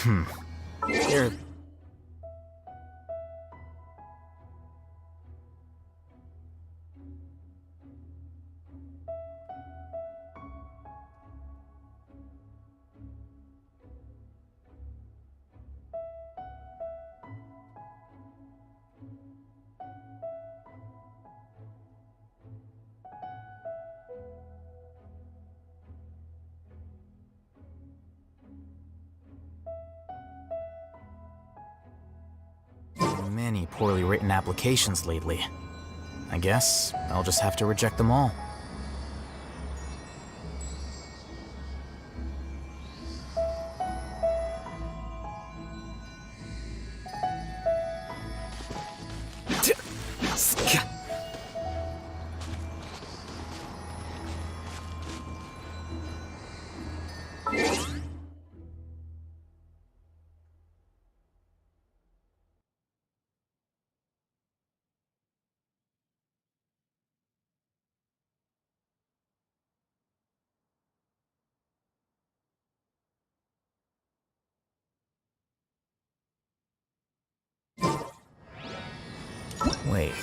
There... Many poorly written applications lately. I guess I'll just have to reject them all. Wait.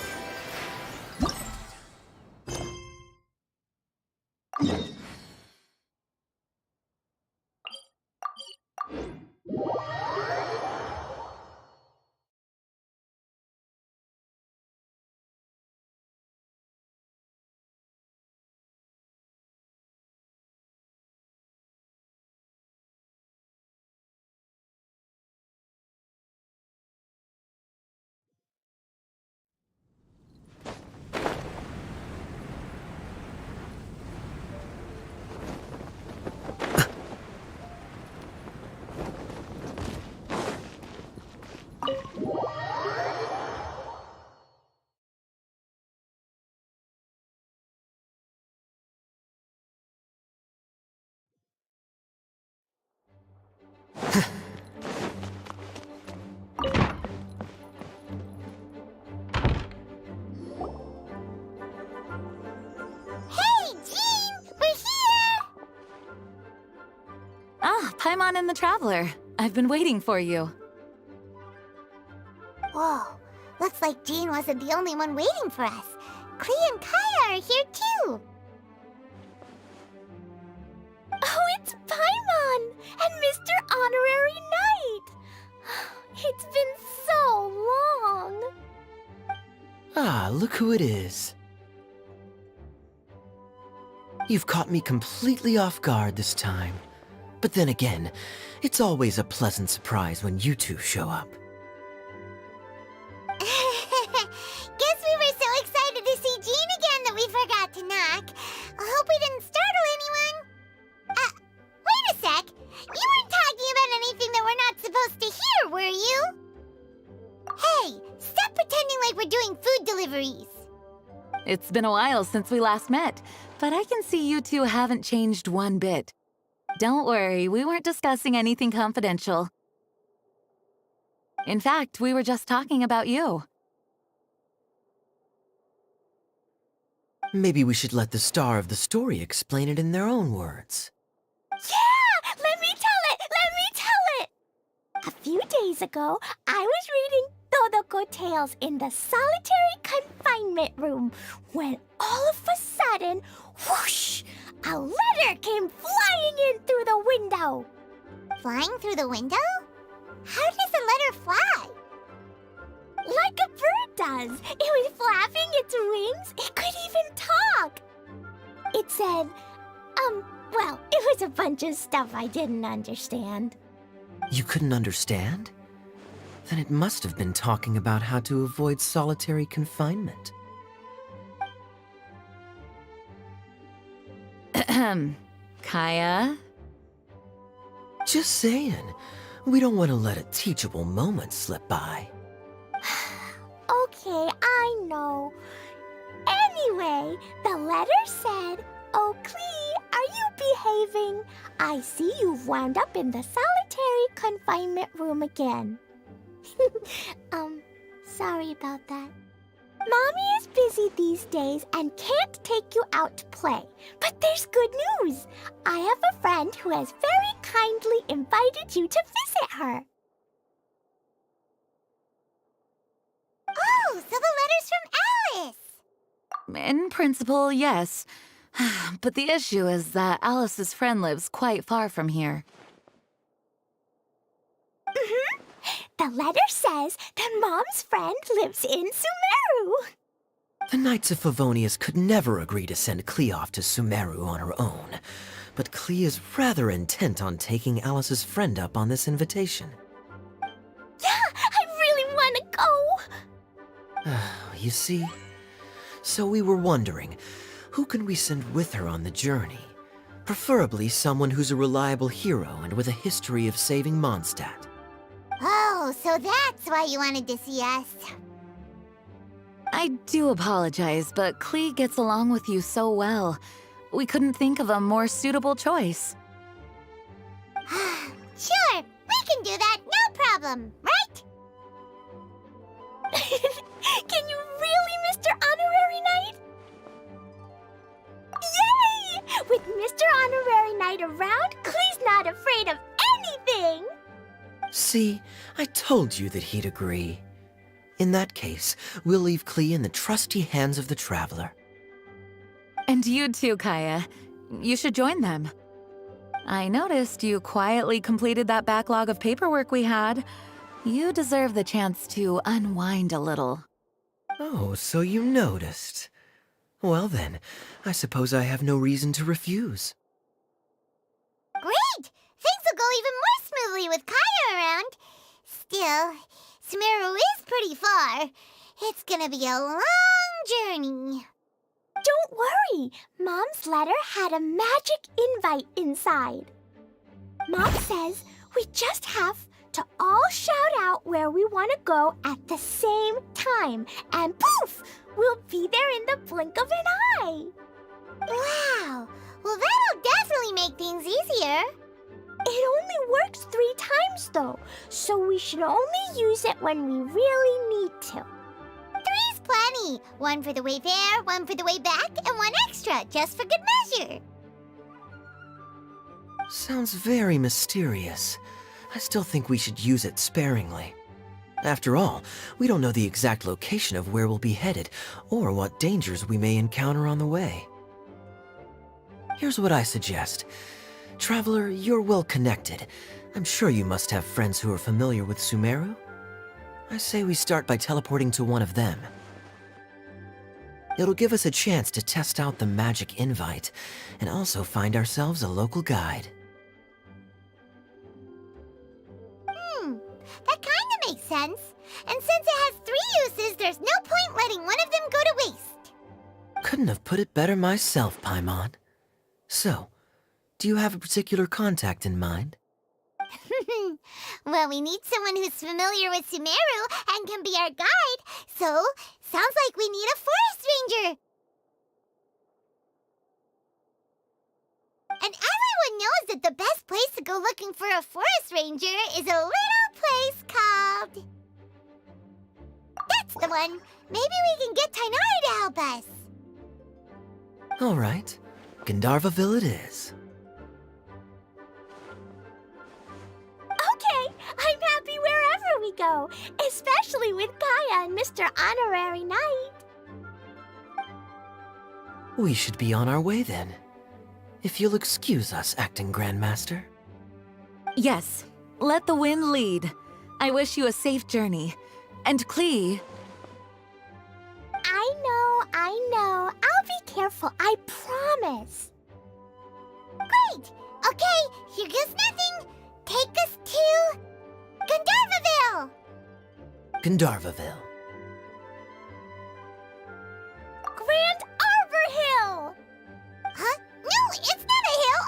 Ah, Paimon and the Traveler. I've been waiting for you. Whoa, looks like Jean wasn't the only one waiting for us. Klee and Kaya are here too. Oh, it's Paimon and Mr. Honorary Knight. It's been so long. Ah, look who it is. You've caught me completely off guard this time. But then again, it's always a pleasant surprise when you two show up. Guess we were so excited to see Jean again that we forgot to knock. I hope we didn't startle anyone. Wait a sec. You weren't talking about anything that we're not supposed to hear, were you? Hey, stop pretending like we're doing food deliveries. It's been a while since we last met, but I can see you two haven't changed one bit. Don't worry, we weren't discussing anything confidential. In fact, we were just talking about you. Maybe we should let the star of the story explain it in their own words. Yeah! Let me tell it! Let me tell it! A few days ago, I was reading Todoko Tales in the solitary confinement room when all of a sudden, whoosh! A letter came flying in through the window. Flying through the window? How does a letter fly? Like a bird does. It was flapping its wings. It could even talk. It said, well, it was a bunch of stuff I didn't understand. You couldn't understand? Then it must have been talking about how to avoid solitary confinement. Kaya? Just saying. We don't want to let a teachable moment slip by. Okay, I know. Anyway, the letter said, "Oh, Klee, are you behaving? I see you've wound up in the solitary confinement room again." Sorry about that. Mommy is busy these days and can't take you out to play. But there's good news. I have a friend who has very kindly invited you to visit her. Oh, so the letter's from Alice! In principle, yes. But the issue is that Alice's friend lives quite far from here. The letter says that Mom's friend lives in Sumeru. The Knights of Favonius could never agree to send Klee off to Sumeru on her own, but Klee is rather intent on taking Alice's friend up on this invitation. Yeah, I really want to go. You see? So we were wondering, who can we send with her on the journey? Preferably someone who's a reliable hero and with a history of saving Mondstadt. Oh, so that's why you wanted to see us. I do apologize, but Klee gets along with you so well. We couldn't think of a more suitable choice. Sure, we can do that, no problem, right? Can you really, Mr. Honorary Knight? Yay! With Mr. Honorary Knight around, Klee's not afraid of anything. See, I told you that he'd agree. In that case, we'll leave Klee in the trusty hands of the Traveler. And you too, Kaya. You should join them. I noticed you quietly completed that backlog of paperwork we had. You deserve the chance to unwind a little. Oh, so you noticed. Well then, I suppose I have no reason to refuse. Great! Things will go even more smoothly with Kaya around. Still, Sumeru is pretty far. It's gonna be a long journey. Don't worry. Mom's letter had a magic invite inside. Mom says we just have to all shout out where we want to go at the same time. And poof! We'll be there in the blink of an eye. Wow! Well, that'll definitely make things easier. It only works 3 times, though, so we should only use it when we really need to. 3's plenty. 1 for the way there, 1 for the way back, and 1 extra, just for good measure. Sounds very mysterious. I still think we should use it sparingly. After all, we don't know the exact location of where we'll be headed, or what dangers we may encounter on the way. Here's what I suggest. Traveler, you're well connected. I'm sure you must have friends who are familiar with Sumeru. I say we start by teleporting to one of them. It'll give us a chance to test out the magic invite, and also find ourselves a local guide. That kinda makes sense. And since it has 3 uses, there's no point letting one of them go to waste. Couldn't have put it better myself, Paimon. So, do you have a particular contact in mind? Well, we need someone who's familiar with Sumeru and can be our guide, so sounds like we need a forest ranger. And everyone knows that the best place to go looking for a forest ranger is a little place called... That's the one! Maybe we can get Tainari to help us. All right, Gandharvaville it is. Okay, I'm happy wherever we go, especially with Kaya and Mr. Honorary Knight. We should be on our way then. If you'll excuse us, Acting Grandmaster. Yes, let the wind lead. I wish you a safe journey. And Klee, I know. I'll be careful, I promise. Great! Okay, here goes nothing. Take us to... Gandharvaville! Gandharvaville. Grand Arbor Hill! Huh? No, it's not a hill!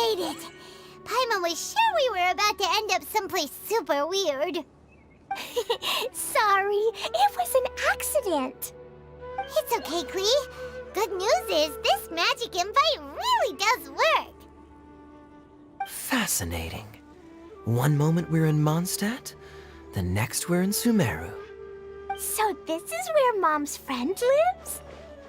made it. Paimon was sure we were about to end up someplace super weird. Sorry, it was an accident. It's okay, Klee. Good news is this magic invite really does work. Fascinating. One moment we're in Mondstadt, the next we're in Sumeru. So this is where Mom's friend lives?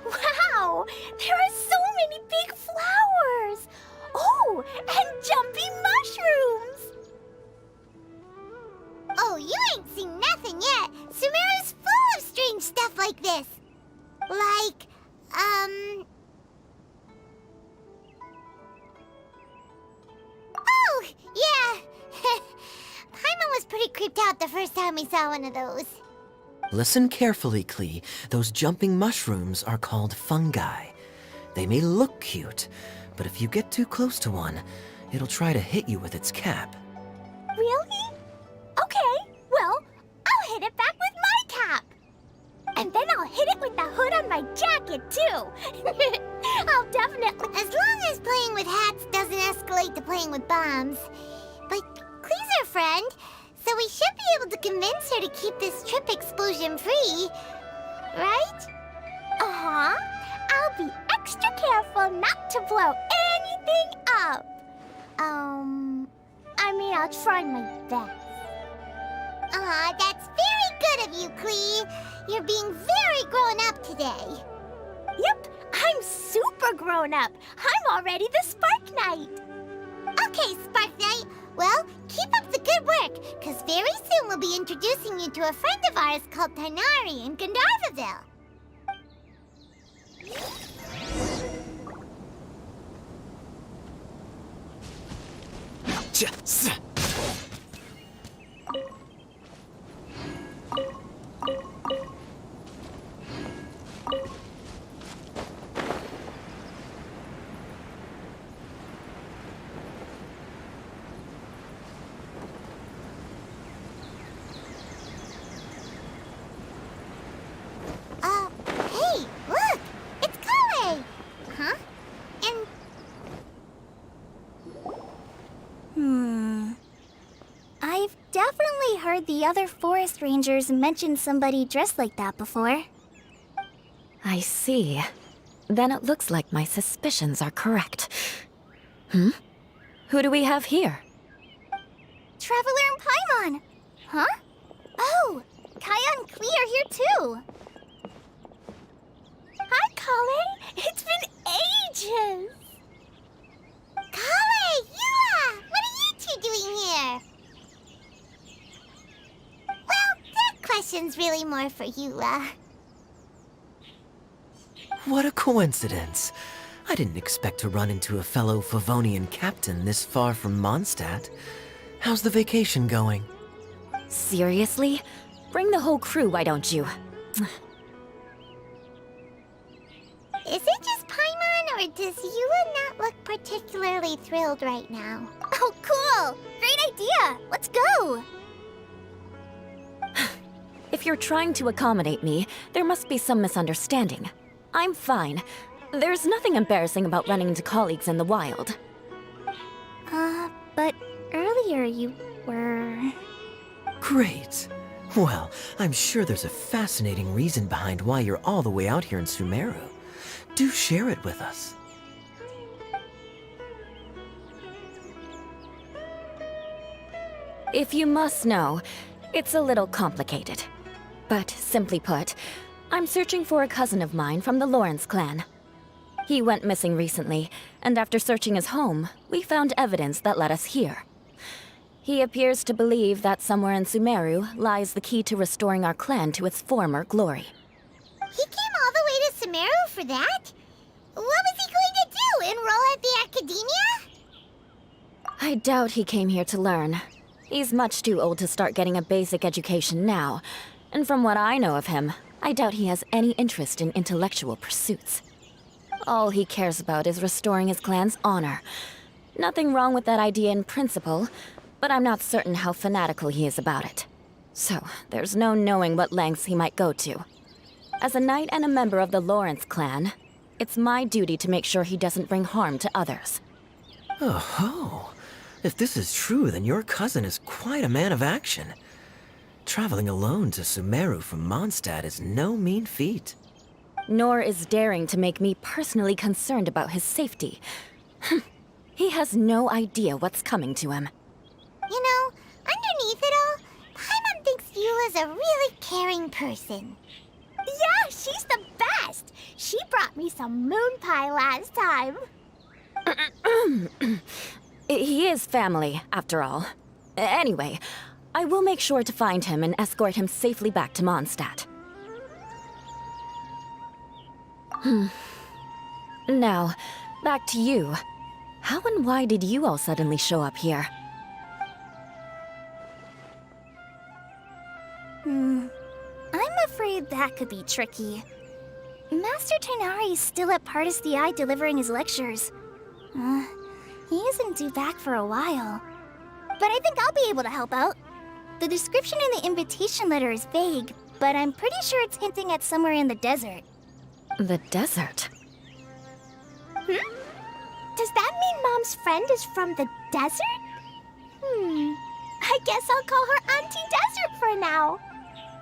Wow, there are so many big flowers. Oh, and jumping mushrooms. Oh, you ain't seen nothing yet. Sumeru's full of strange stuff like this. Like, Oh, yeah. Paimon was pretty creeped out the first time we saw one of those. Listen carefully, Klee. Those jumping mushrooms are called fungi. They may look cute, but if you get too close to one, it'll try to hit you with its cap. Really? Okay, well, I'll hit it back with my cap. And then I'll hit it with the hood on my jacket, too. I'll definitely... As long as playing with hats doesn't escalate to playing with bombs. But Klee's our friend, so we should be able to convince her to keep this trip explosion-free. Right? Uh-huh. I'll be extra careful not to blow anything up. I mean, I'll try my best. Aw, that's very good of you, Klee. You're being very grown up today. Yep, I'm super grown up. I'm already the Spark Knight. Okay, Spark Knight. Well, keep up the good work, because very soon we'll be introducing you to a friend of ours called Tighnari in Gandharvaville. Hey, look! It's Kale! Huh? And I've definitely heard the other forest rangers mention somebody dressed like that before. I see. Then it looks like my suspicions are correct. Who do we have here? Traveler and Paimon! Huh? Oh, Kaya and Klee are here too! Hi, Kale. It's been ages. Kale! Yua! What are you two doing here? Well, that question's really more for Yula. What a coincidence. I didn't expect to run into a fellow Favonian captain this far from Mondstadt. How's the vacation going? Seriously? Bring the whole crew, why don't you? Is it just Paimon, or does Yula not look particularly thrilled right now? Oh, cool! Great idea! Let's go! If you're trying to accommodate me, there must be some misunderstanding. I'm fine. There's nothing embarrassing about running into colleagues in the wild. But earlier you were... Great. Well, I'm sure there's a fascinating reason behind why you're all the way out here in Sumeru. Do share it with us. If you must know, it's a little complicated. But simply put, I'm searching for a cousin of mine from the Lawrence clan. He went missing recently, and after searching his home, we found evidence that led us here. He appears to believe that somewhere in Sumeru lies the key to restoring our clan to its former glory. He came all the way to Sumeru for that? What was he going to do, enroll at the academia? I doubt he came here to learn. He's much too old to start getting a basic education now, and from what I know of him, I doubt he has any interest in intellectual pursuits. All he cares about is restoring his clan's honor. Nothing wrong with that idea in principle, but I'm not certain how fanatical he is about it. So, there's no knowing what lengths he might go to. As a knight and a member of the Lawrence clan, it's my duty to make sure he doesn't bring harm to others. Oh ho! If this is true, then your cousin is quite a man of action. Traveling alone to Sumeru from Mondstadt is no mean feat. Nor is daring to make me personally concerned about his safety. He has no idea what's coming to him. You know, underneath it all, Paimon thinks Eula's a really caring person. Yeah, she's the best. She brought me some moon pie last time. He is family, after all. Anyway, I will make sure to find him and escort him safely back to Mondstadt. Now, back to you. How and why did you all suddenly show up here? I'm afraid that could be tricky. Master Tighnari is still at Partis the Eye delivering his lectures. He isn't due back for a while. But I think I'll be able to help out. The description in the invitation letter is vague, but I'm pretty sure it's hinting at somewhere in the desert. The desert? Does that mean Mom's friend is from the desert? I guess I'll call her Auntie Desert for now.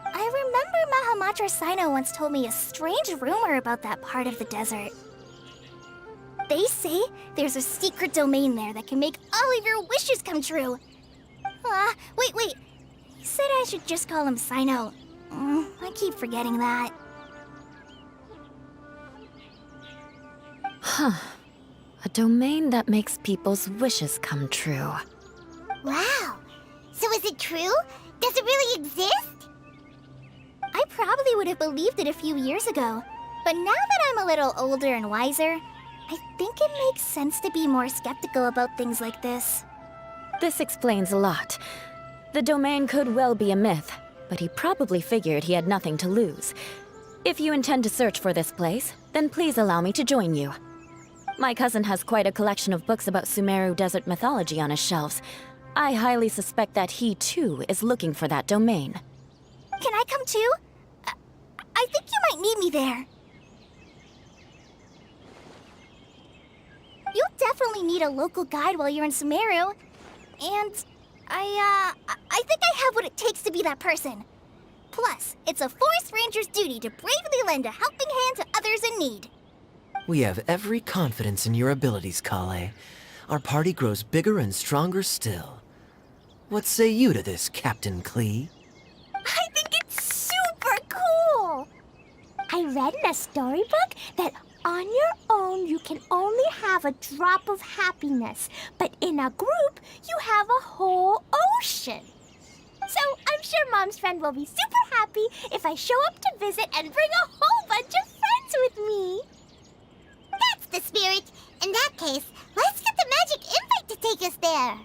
I remember Mahamatra Sino once told me a strange rumor about that part of the desert. They say there's a secret domain there that can make all of your wishes come true. Wait. He said I should just call him Sino. I keep forgetting that. A domain that makes people's wishes come true. Wow. So is it true? Does it really exist? I probably would have believed it a few years ago. But now that I'm a little older and wiser, I think it makes sense to be more skeptical about things like this. This explains a lot. The domain could well be a myth, but he probably figured he had nothing to lose. If you intend to search for this place, then please allow me to join you. My cousin has quite a collection of books about Sumeru desert mythology on his shelves. I highly suspect that he, too, is looking for that domain. Can I come too? I think you might need me there. You'll definitely need a local guide while you're in Sumeru. And I think I have what it takes to be that person. Plus, it's a forest ranger's duty to bravely lend a helping hand to others in need. We have every confidence in your abilities, Kale. Our party grows bigger and stronger still. What say you to this, Captain Klee? I think it's super cool! I read in a storybook that on your own you can only have a drop of happiness, but in a group you have a whole ocean. So I'm sure Mom's friend will be super happy if I show up to visit and bring a whole bunch of friends with me. That's the spirit. In that case, let's get the magic invite to take us there.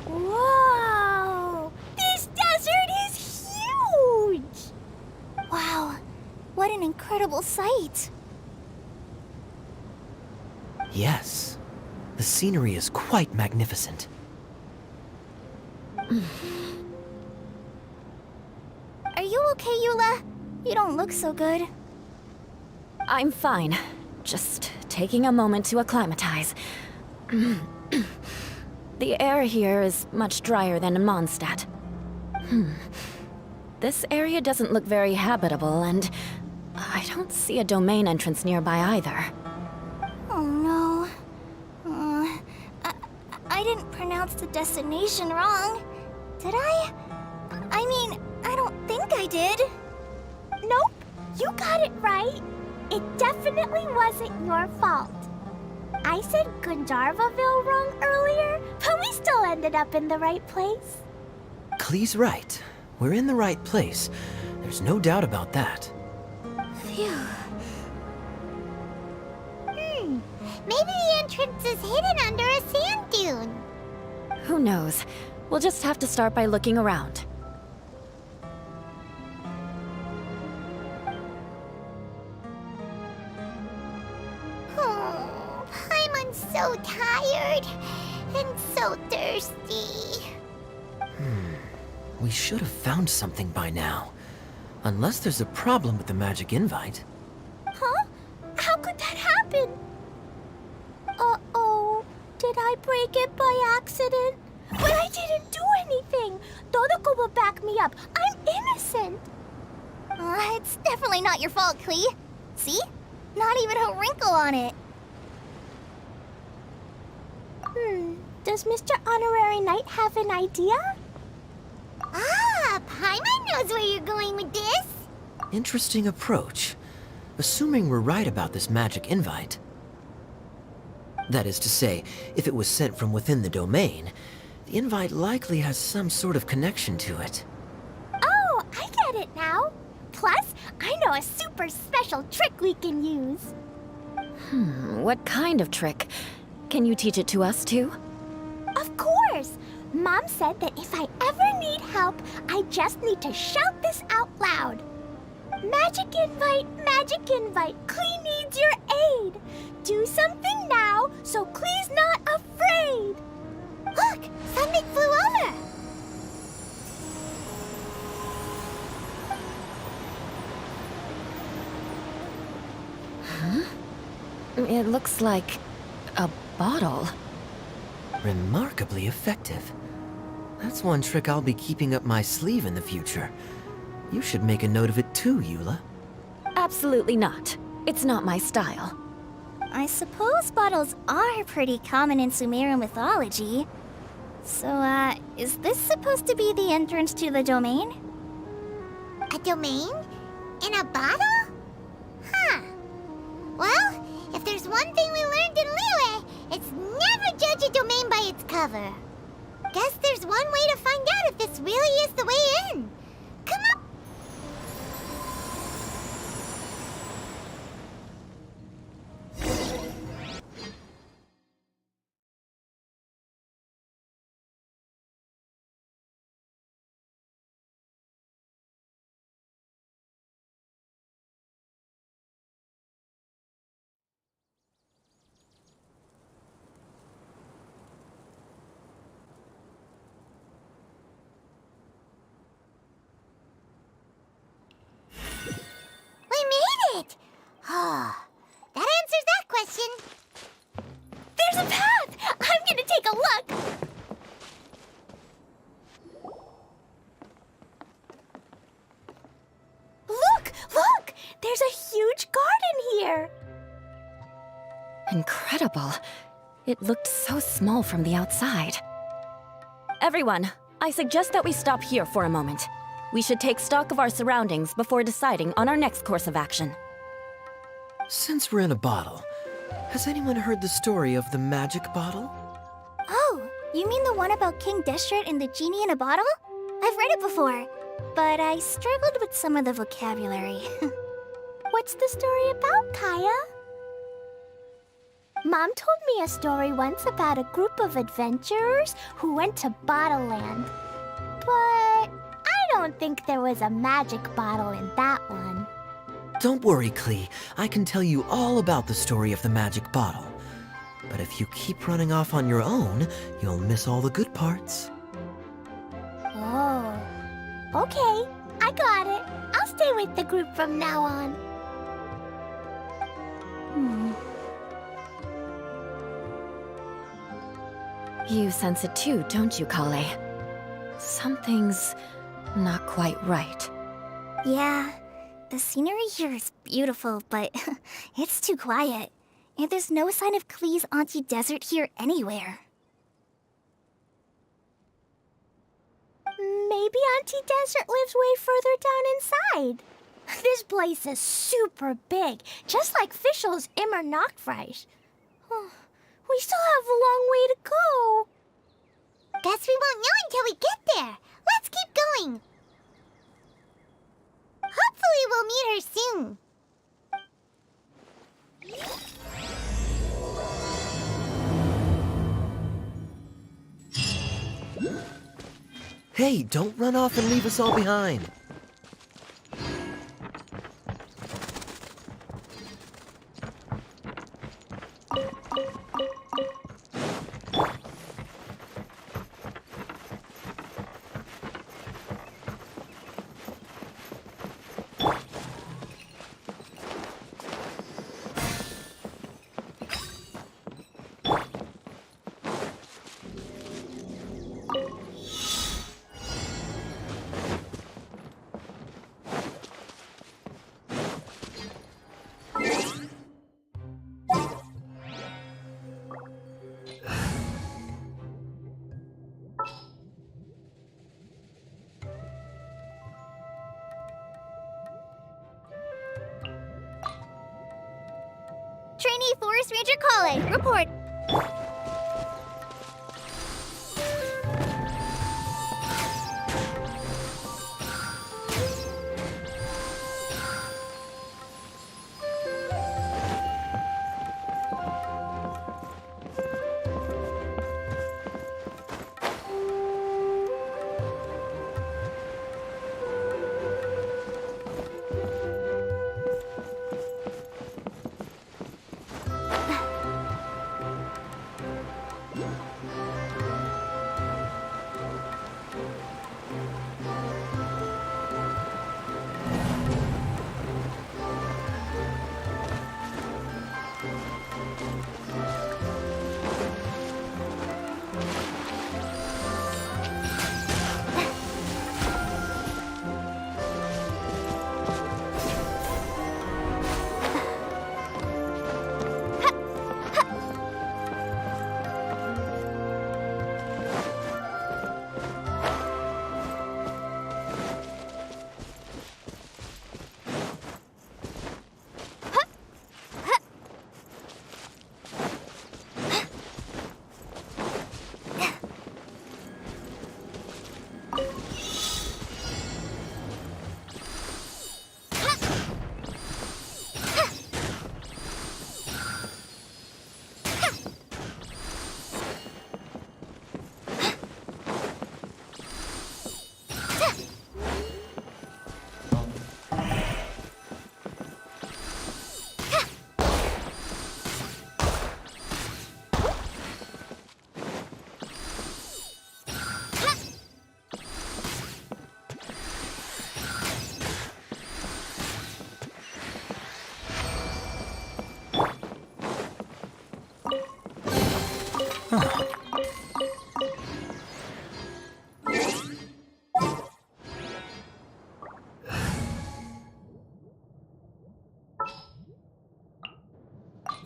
Whoa! This desert is huge! Wow, what an incredible sight. Yes. The scenery is quite magnificent. Are you okay, Eula? You don't look so good. I'm fine. Just taking a moment to acclimatize. The air here is much drier than in Mondstadt. This area doesn't look very habitable, and I don't see a domain entrance nearby either. Oh no. I didn't pronounce the destination wrong. Did I? I mean, I don't think I did. Nope, you got it right. It definitely wasn't your fault. I said Gundarvaville wrong earlier, but we still ended up in the right place. Klee's right. We're in the right place. There's no doubt about that. Phew. Maybe the entrance is hidden under a sand dune. Who knows? We'll just have to start by looking around. Oh, Paimon's so tired and so thirsty. We should have found something by now. Unless there's a problem with the magic invite. Huh? How could that happen? Uh-oh. Did I break it by accident? But I didn't do anything. Todoko will back me up. I'm innocent. It's definitely not your fault, Klee. See? Not even a wrinkle on it. Does Mr. Honorary Knight have an idea? Ah, Paimon knows where you're going with this. Interesting approach. Assuming we're right about this magic invite. That is to say, if it was sent from within the domain, the invite likely has some sort of connection to it. Oh, I get it now. Plus, I know a super special trick we can use. What kind of trick? Can you teach it to us too? Of course! Mom said that if I ever need help, I just need to shout this out loud. Magic invite, Klee needs your aid. Do something now so Klee's not afraid. Look, something flew over. It looks like a bottle. Remarkably effective. That's one trick I'll be keeping up my sleeve in the future. You should make a note of it too, Eula. Absolutely not. It's not my style. I suppose bottles are pretty common in Sumerian mythology. So, is this supposed to be the entrance to the domain? A domain? In a bottle? Huh. Well, if there's one thing we learned in Liyue, it's never judge a domain by its cover. Guess there's one way to find out if this really is the way in. Come on. We made it! Oh, that answers that question. There's a path! I'm gonna take a look! Look! There's a huge garden here! Incredible. It looked so small from the outside. Everyone, I suggest that we stop here for a moment. We should take stock of our surroundings before deciding on our next course of action. Since we're in a bottle, has anyone heard the story of the magic bottle? Oh, you mean the one about King Deshret and the genie in a bottle? I've read it before, but I struggled with some of the vocabulary. What's the story about, Kaya? Mom told me a story once about a group of adventurers who went to Bottle Land. But I don't think there was a magic bottle in that one. Don't worry, Klee. I can tell you all about the story of the magic bottle. But if you keep running off on your own, you'll miss all the good parts. Oh. Okay, I got it. I'll stay with the group from now on. You sense it too, don't you, Kale? Something's not quite right. Yeah, the scenery here is beautiful, but it's too quiet. And there's no sign of Klee's Auntie Desert here anywhere. Maybe Auntie Desert lives way further down inside. This place is super big, just like Fischl's Immer Nachtreich. We still have a long way to go. Guess we won't know until we get there. Let's keep going. Hopefully we'll meet her soon. Hey, don't run off and leave us all behind. Trainee Forest Ranger Kale, report.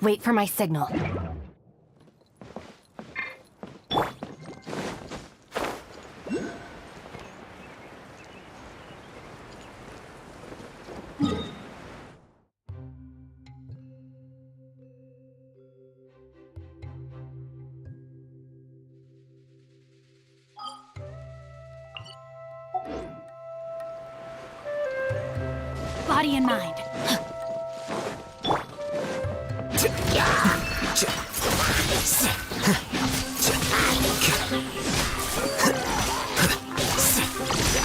Wait for my signal. Body and mind.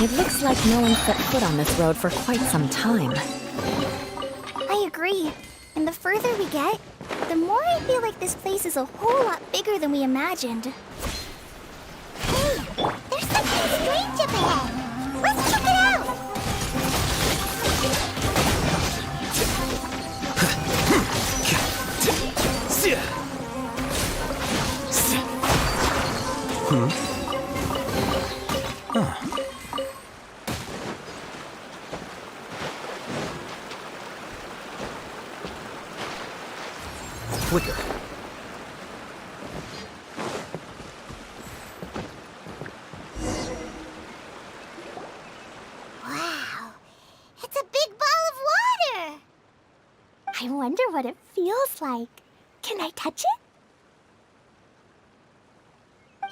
It looks like no one set foot on this road for quite some time. I agree. And the further we get, the more I feel like this place is a whole lot bigger than we imagined. Hey, there's something strange up ahead. Let's check it out. Quicker. Wow, it's a big ball of water. I wonder what it feels like. Can I touch it?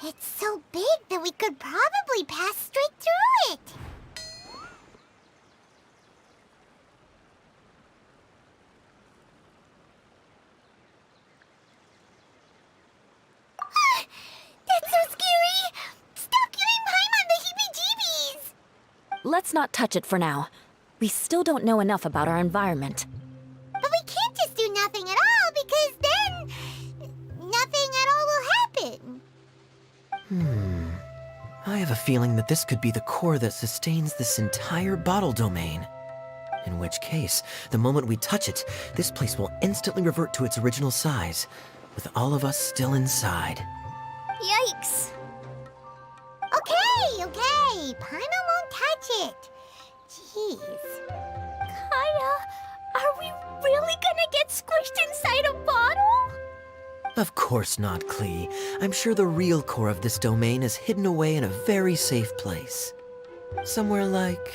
It's so big that we could probably pass straight through it. That's so scary! Stop giving Paimon the heebie-jeebies! Let's not touch it for now. We still don't know enough about our environment. But we can't just do nothing at all, because then nothing at all will happen. I have a feeling that this could be the core that sustains this entire bottle domain. In which case, the moment we touch it, this place will instantly revert to its original size, with all of us still inside. Yikes. Okay. Paimon won't touch it. Jeez. Kaya, are we really gonna get squished inside a bottle? Of course not, Klee. I'm sure the real core of this domain is hidden away in a very safe place. Somewhere like...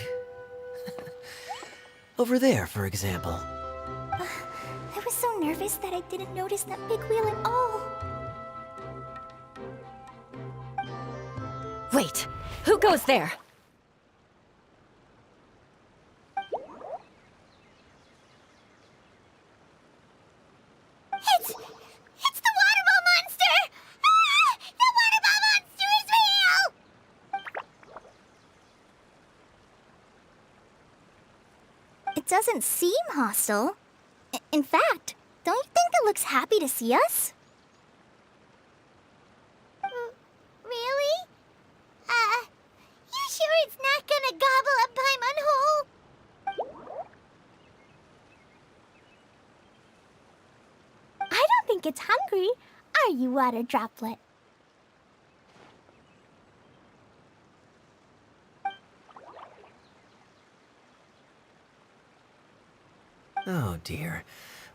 over there, for example. I was so nervous that I didn't notice that big wheel at all. Wait, who goes there? It's the water ball monster! Ah! The water ball monster is real! It doesn't seem hostile. In fact, don't you think it looks happy to see us? Really? You sure it's not gonna gobble up Paimon whole? I don't think it's hungry. Are you, Water Droplet? Oh dear.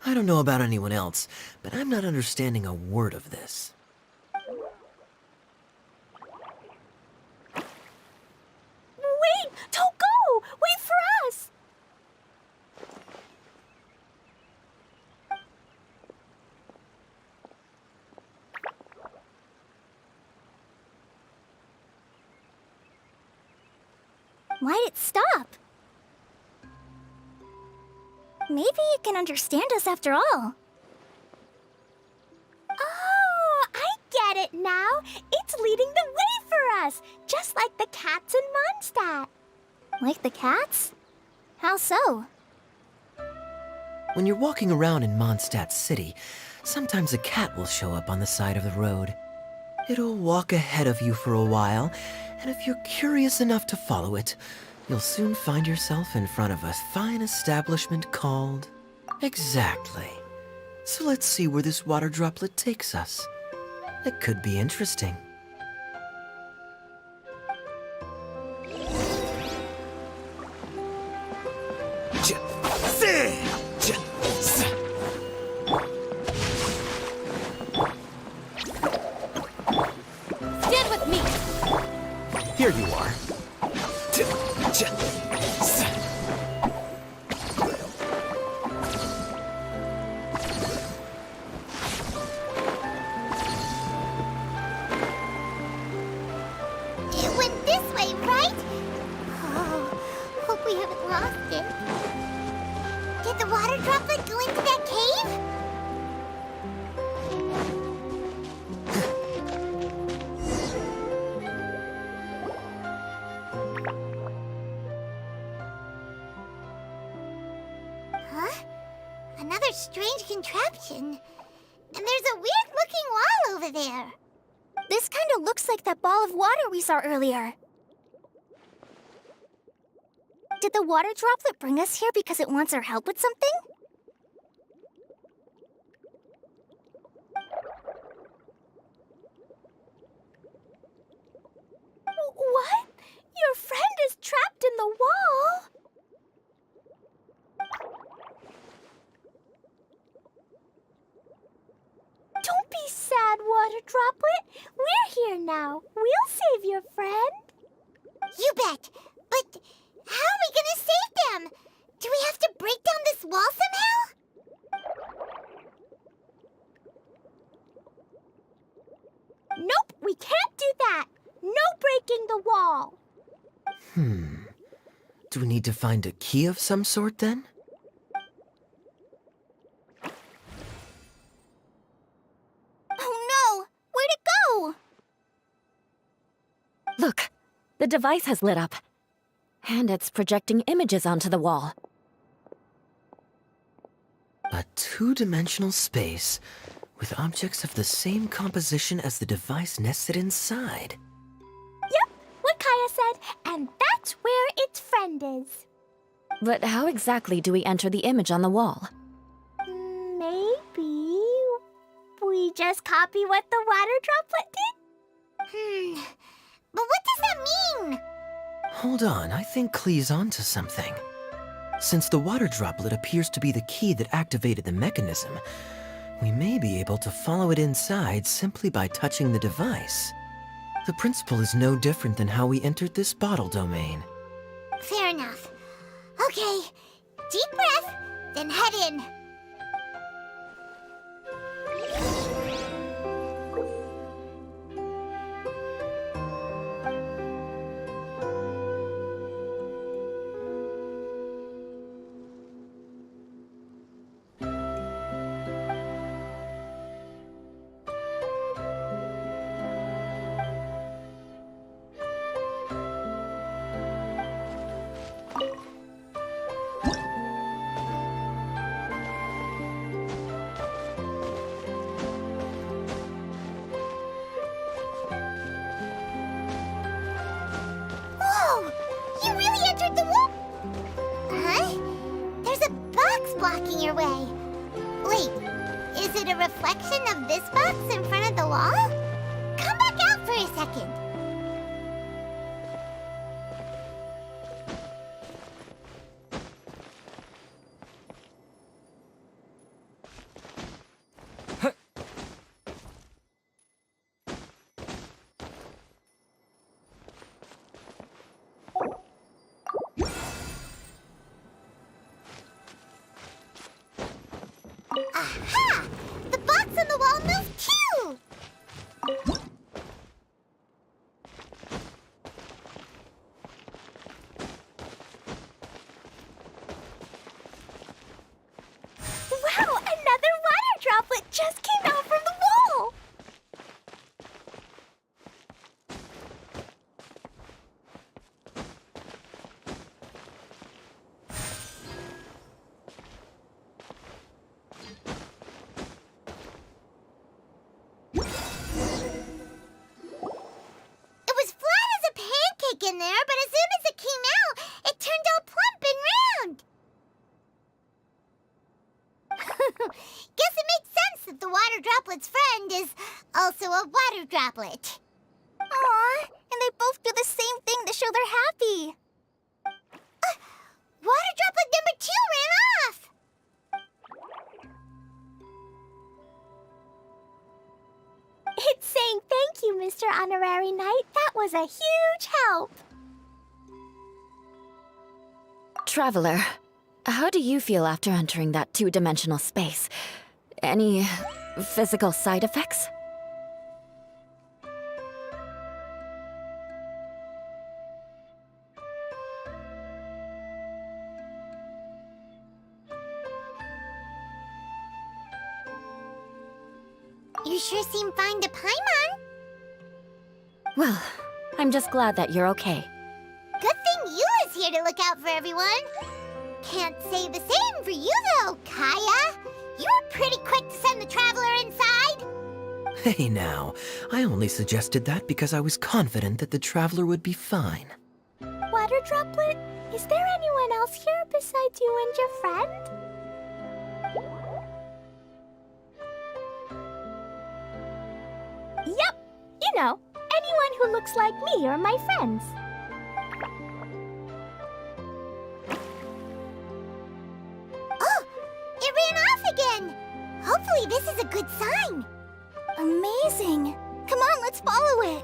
I don't know about anyone else, but I'm not understanding a word of this. Wait! Don't go! Wait for us! Why'd it stop? Maybe it can understand us after all. Oh, I get it now. It's leading the way for us, just like the cats in Mondstadt. Like the cats? How so? When you're walking around in Mondstadt City, sometimes a cat will show up on the side of the road. It'll walk ahead of you for a while, and if you're curious enough to follow it, you'll soon find yourself in front of a fine establishment called... Exactly. So let's see where this water droplet takes us. It could be interesting. Stand with me! Here you are. It went this way, right? Oh, hope we haven't lost it. Did the water droplet go into that cave? Huh? Another strange contraption. And there's a weird-looking wall over there. This kind of looks like that ball of water we saw earlier. Did the water droplet bring us here because it wants our help with something? What? Your friend is trapped in the wall? Don't be sad, Water Droplet. We're here now. We'll save your friend. You bet. But how are we gonna save them? Do we have to break down this wall somehow? Nope, we can't do Do we need to find a key of some sort then? Oh no! Where'd it go? Look, the device has lit up. And it's projecting images onto the wall. A two-dimensional space with objects of the same composition as the device nested inside. Yep, what Kaya said, and that's where its friend is. But how exactly do we enter the image on the wall? Maybe we just copy what the water droplet did? But what does that mean? Hold on, I think Klee's onto something. Since the water droplet appears to be the key that activated the mechanism, we may be able to follow it inside simply by touching the device. The principle is no different than how we entered this bottle domain. Fair enough. Okay, deep breath, then head in. Whoa! You really entered the wall? Huh? There's a box blocking your way. Wait, is it a reflection of this box in front of the wall? Come back out for a second. Aha! The box on the wall moved too! Wow, another water droplet just came out from the wall! It was flat as a pancake in there, but as soon as it came out, it turned all plump and round. Guess it makes sense that the water droplet's friend is also a water droplet. Aw, and they both do the same thing to show they're happy. Water droplet number 2 ran off. It's saying thank you, Mr. Honorary Knight. That was a huge help. Traveler, how do you feel after entering that two-dimensional space? Any physical side effects? You sure seem fine to Paimon. Well, I'm just glad that you're okay. Good thing you is here to look out for everyone. Can't say the same for you though, Kaya. You were pretty quick to send the traveler inside. Hey now, I only suggested that because I was confident that the traveler would be fine. Water droplet, is there anyone else here besides you and your friend? Yep, you know, anyone who looks like me or my friends. Oh, it ran off again. Hopefully this is a good sign. Amazing. Come on, let's follow it.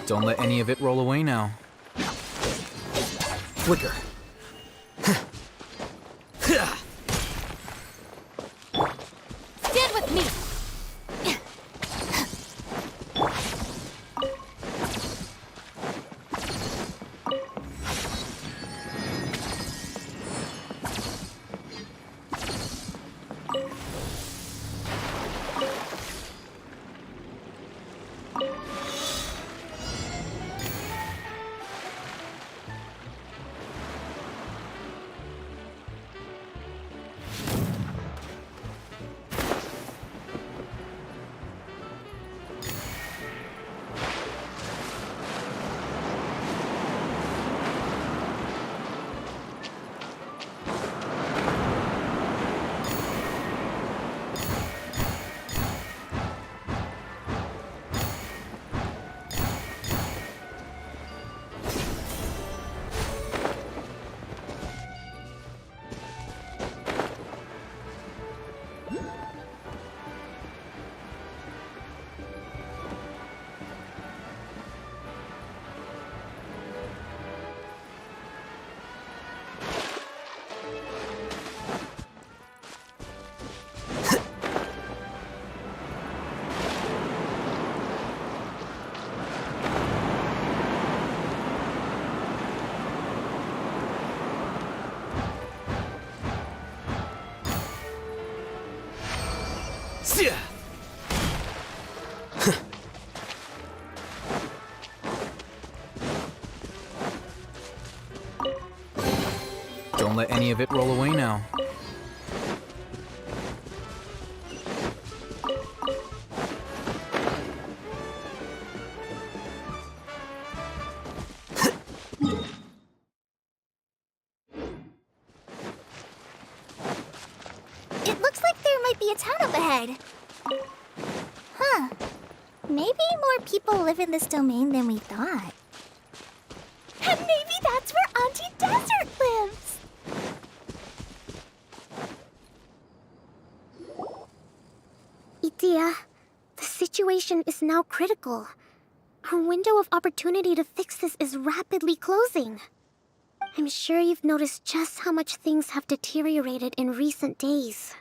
Don't let any of it roll away now. Flicker. Stand with me! Don't let any of it roll away now. It looks like there might be a town up ahead. Huh. Maybe more people live in this domain than we thought. And maybe that's where Auntie Desert lives! Itia, the situation is now critical. Our window of opportunity to fix this is rapidly closing. I'm sure you've noticed just how much things have deteriorated in recent days.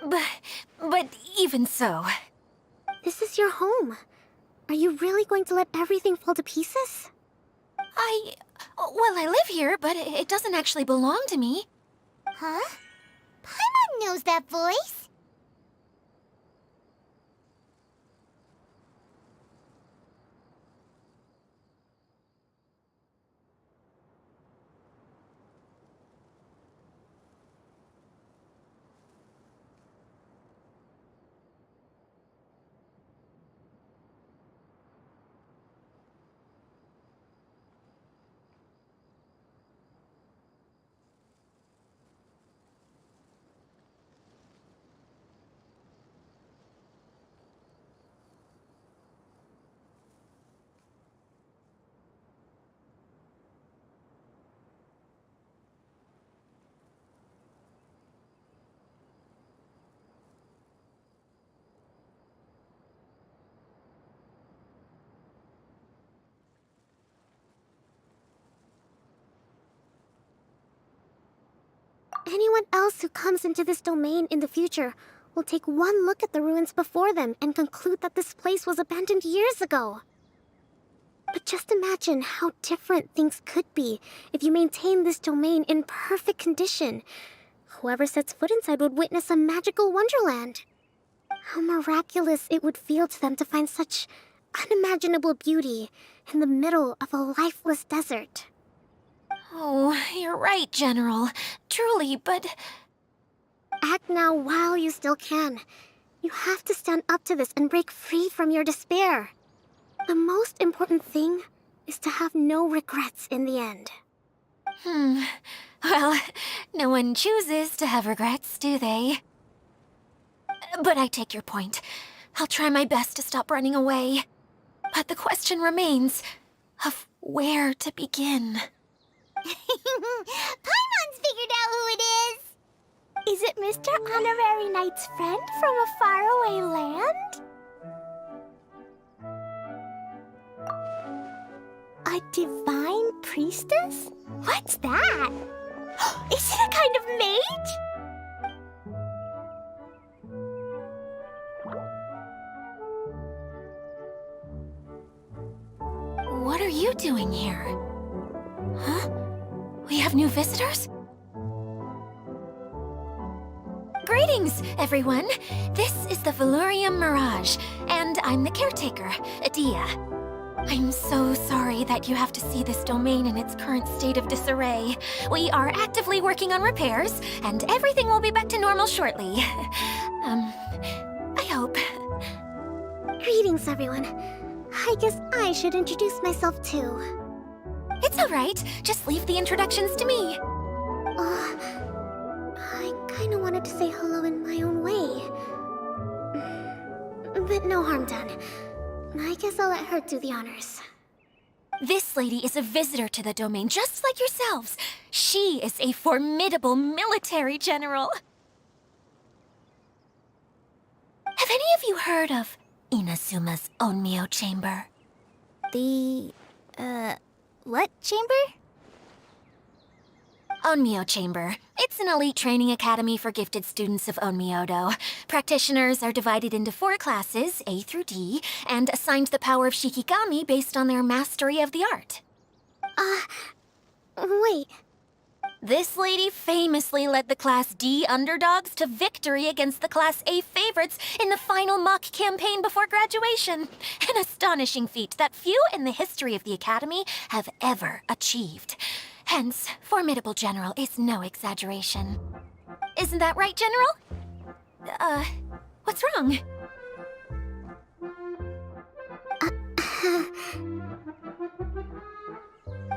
But even so... This is your home. Are you really going to let everything fall to pieces? Well, I live here, but it doesn't actually belong to me. Huh? Paimon knows that voice. Anyone else who comes into this domain in the future will take one look at the ruins before them and conclude that this place was abandoned years ago. But just imagine how different things could be if you maintain this domain in perfect condition. Whoever sets foot inside would witness a magical wonderland. How miraculous it would feel to them to find such unimaginable beauty in the middle of a lifeless desert. Oh, you're right, General. Truly, but... Act now while you still can. You have to stand up to this and break free from your despair. The most important thing is to have no regrets in the end. Well, no one chooses to have regrets, do they? But I take your point. I'll try my best to stop running away. But the question remains of where to begin. Paimon's figured out who it is. Is it Mr. Honorary Knight's friend from a faraway land? A divine priestess? What's that? Is it a kind of mage? What are you doing here? Huh? We have new visitors? Greetings, everyone. This is the Valurium Mirage, and I'm the caretaker, Adia. I'm so sorry that you have to see this domain in its current state of disarray. We are actively working on repairs, and everything will be back to normal shortly. I hope. Greetings, everyone. I guess I should introduce myself too. It's all right. Just leave the introductions to me. I kinda wanted to say hello in my own way. But no harm done. I guess I'll let her do the honors. This lady is a visitor to the domain, just like yourselves. She is a formidable military general. Have any of you heard of Inazuma's Onmyo Chamber? The, what chamber? Onmyo Chamber. It's an elite training academy for gifted students of Onmyodo. Practitioners are divided into 4 classes, A through D, and assigned the power of Shikigami based on their mastery of the art. Wait. This lady famously led the Class D underdogs to victory against the Class A favorites in the final mock campaign before graduation. An astonishing feat that few in the history of the Academy have ever achieved. Hence, formidable general is no exaggeration. Isn't that right, General? What's wrong?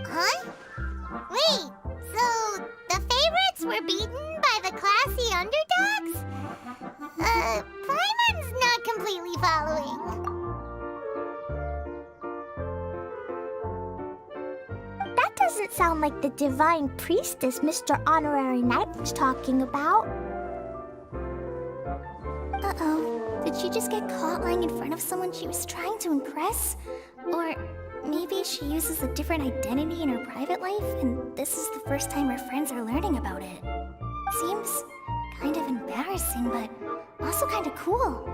Huh? Wait, so the favorites were beaten by the classy underdogs? Paimon's not completely following. That doesn't sound like the divine priestess Mr. Honorary Knight was talking about. Uh-oh. Did she just get caught lying in front of someone she was trying to impress? Or maybe she uses a different identity in her private life, and this is the first time her friends are learning about it. Seems kind of embarrassing, but also kind of cool.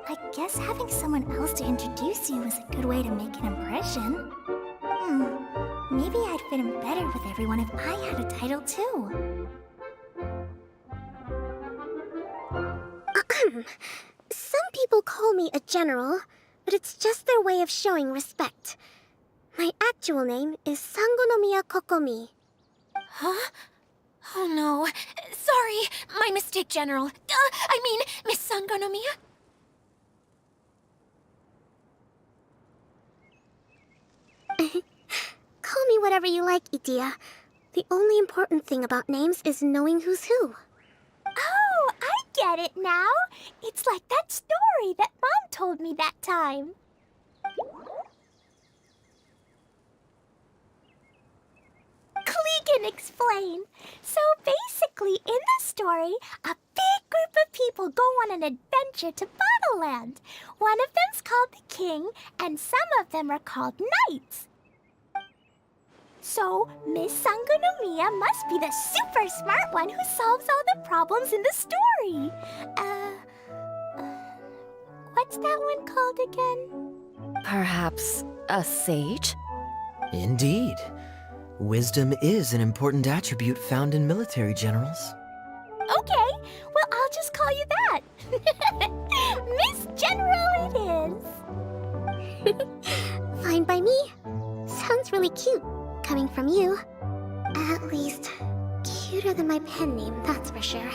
I guess having someone else to introduce you is a good way to make an impression. Maybe I'd fit in better with everyone if I had a title too. Some people call me a general, but it's just their way of showing respect. My actual name is Sangonomiya Kokomi. Huh? Oh no. Sorry, my mistake, General. I mean, Miss Sangonomiya. Call me whatever you like, Idia. The only important thing about names is knowing who's who. Oh, I get it now. It's like that story that Mom told me that time. Klee can explain. So basically, in the story, a big group of people go on an adventure to Bottleland. One of them's called the King, and some of them are called Knights. So, Miss Sangonomiya must be the super smart one who solves all the problems in the story. What's that one called again? Perhaps a sage? Indeed. Wisdom is an important attribute found in military generals. Okay, well, I'll just call you that. Miss General it is. Fine by me. Sounds really cute, coming from you. At least, cuter than my pen name, that's for sure.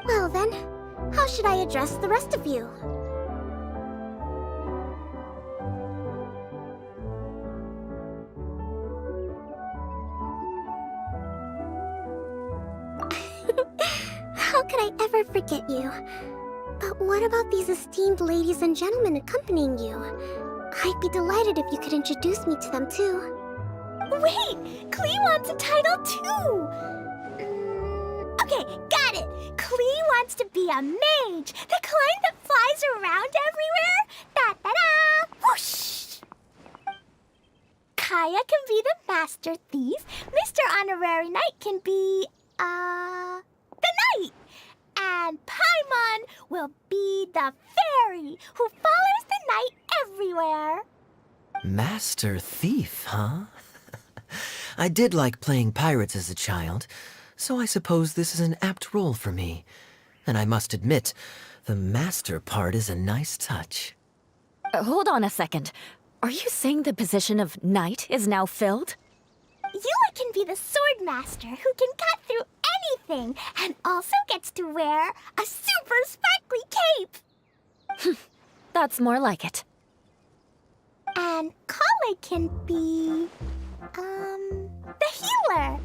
Well then, how should I address the rest of you? How could I ever forget you? But what about these esteemed ladies and gentlemen accompanying you? I'd be delighted if you could introduce me to them too. Wait, Klee wants a title too. Okay, got it. Klee wants to be a mage, the kind that flies around everywhere. Da-da-da! Whoosh! Kaya can be the Master Thief, Mr. Honorary Knight can be, the Knight. And Paimon will be the fairy who follows the knight everywhere. Master Thief, huh? I did like playing pirates as a child, so I suppose this is an apt role for me. And I must admit, the master part is a nice touch. Hold on a second. Are you saying the position of knight is now filled? Eula can be the sword master who can cut through anything and also gets to wear a super sparkly cape. That's more like it. And Kale can be, the healer.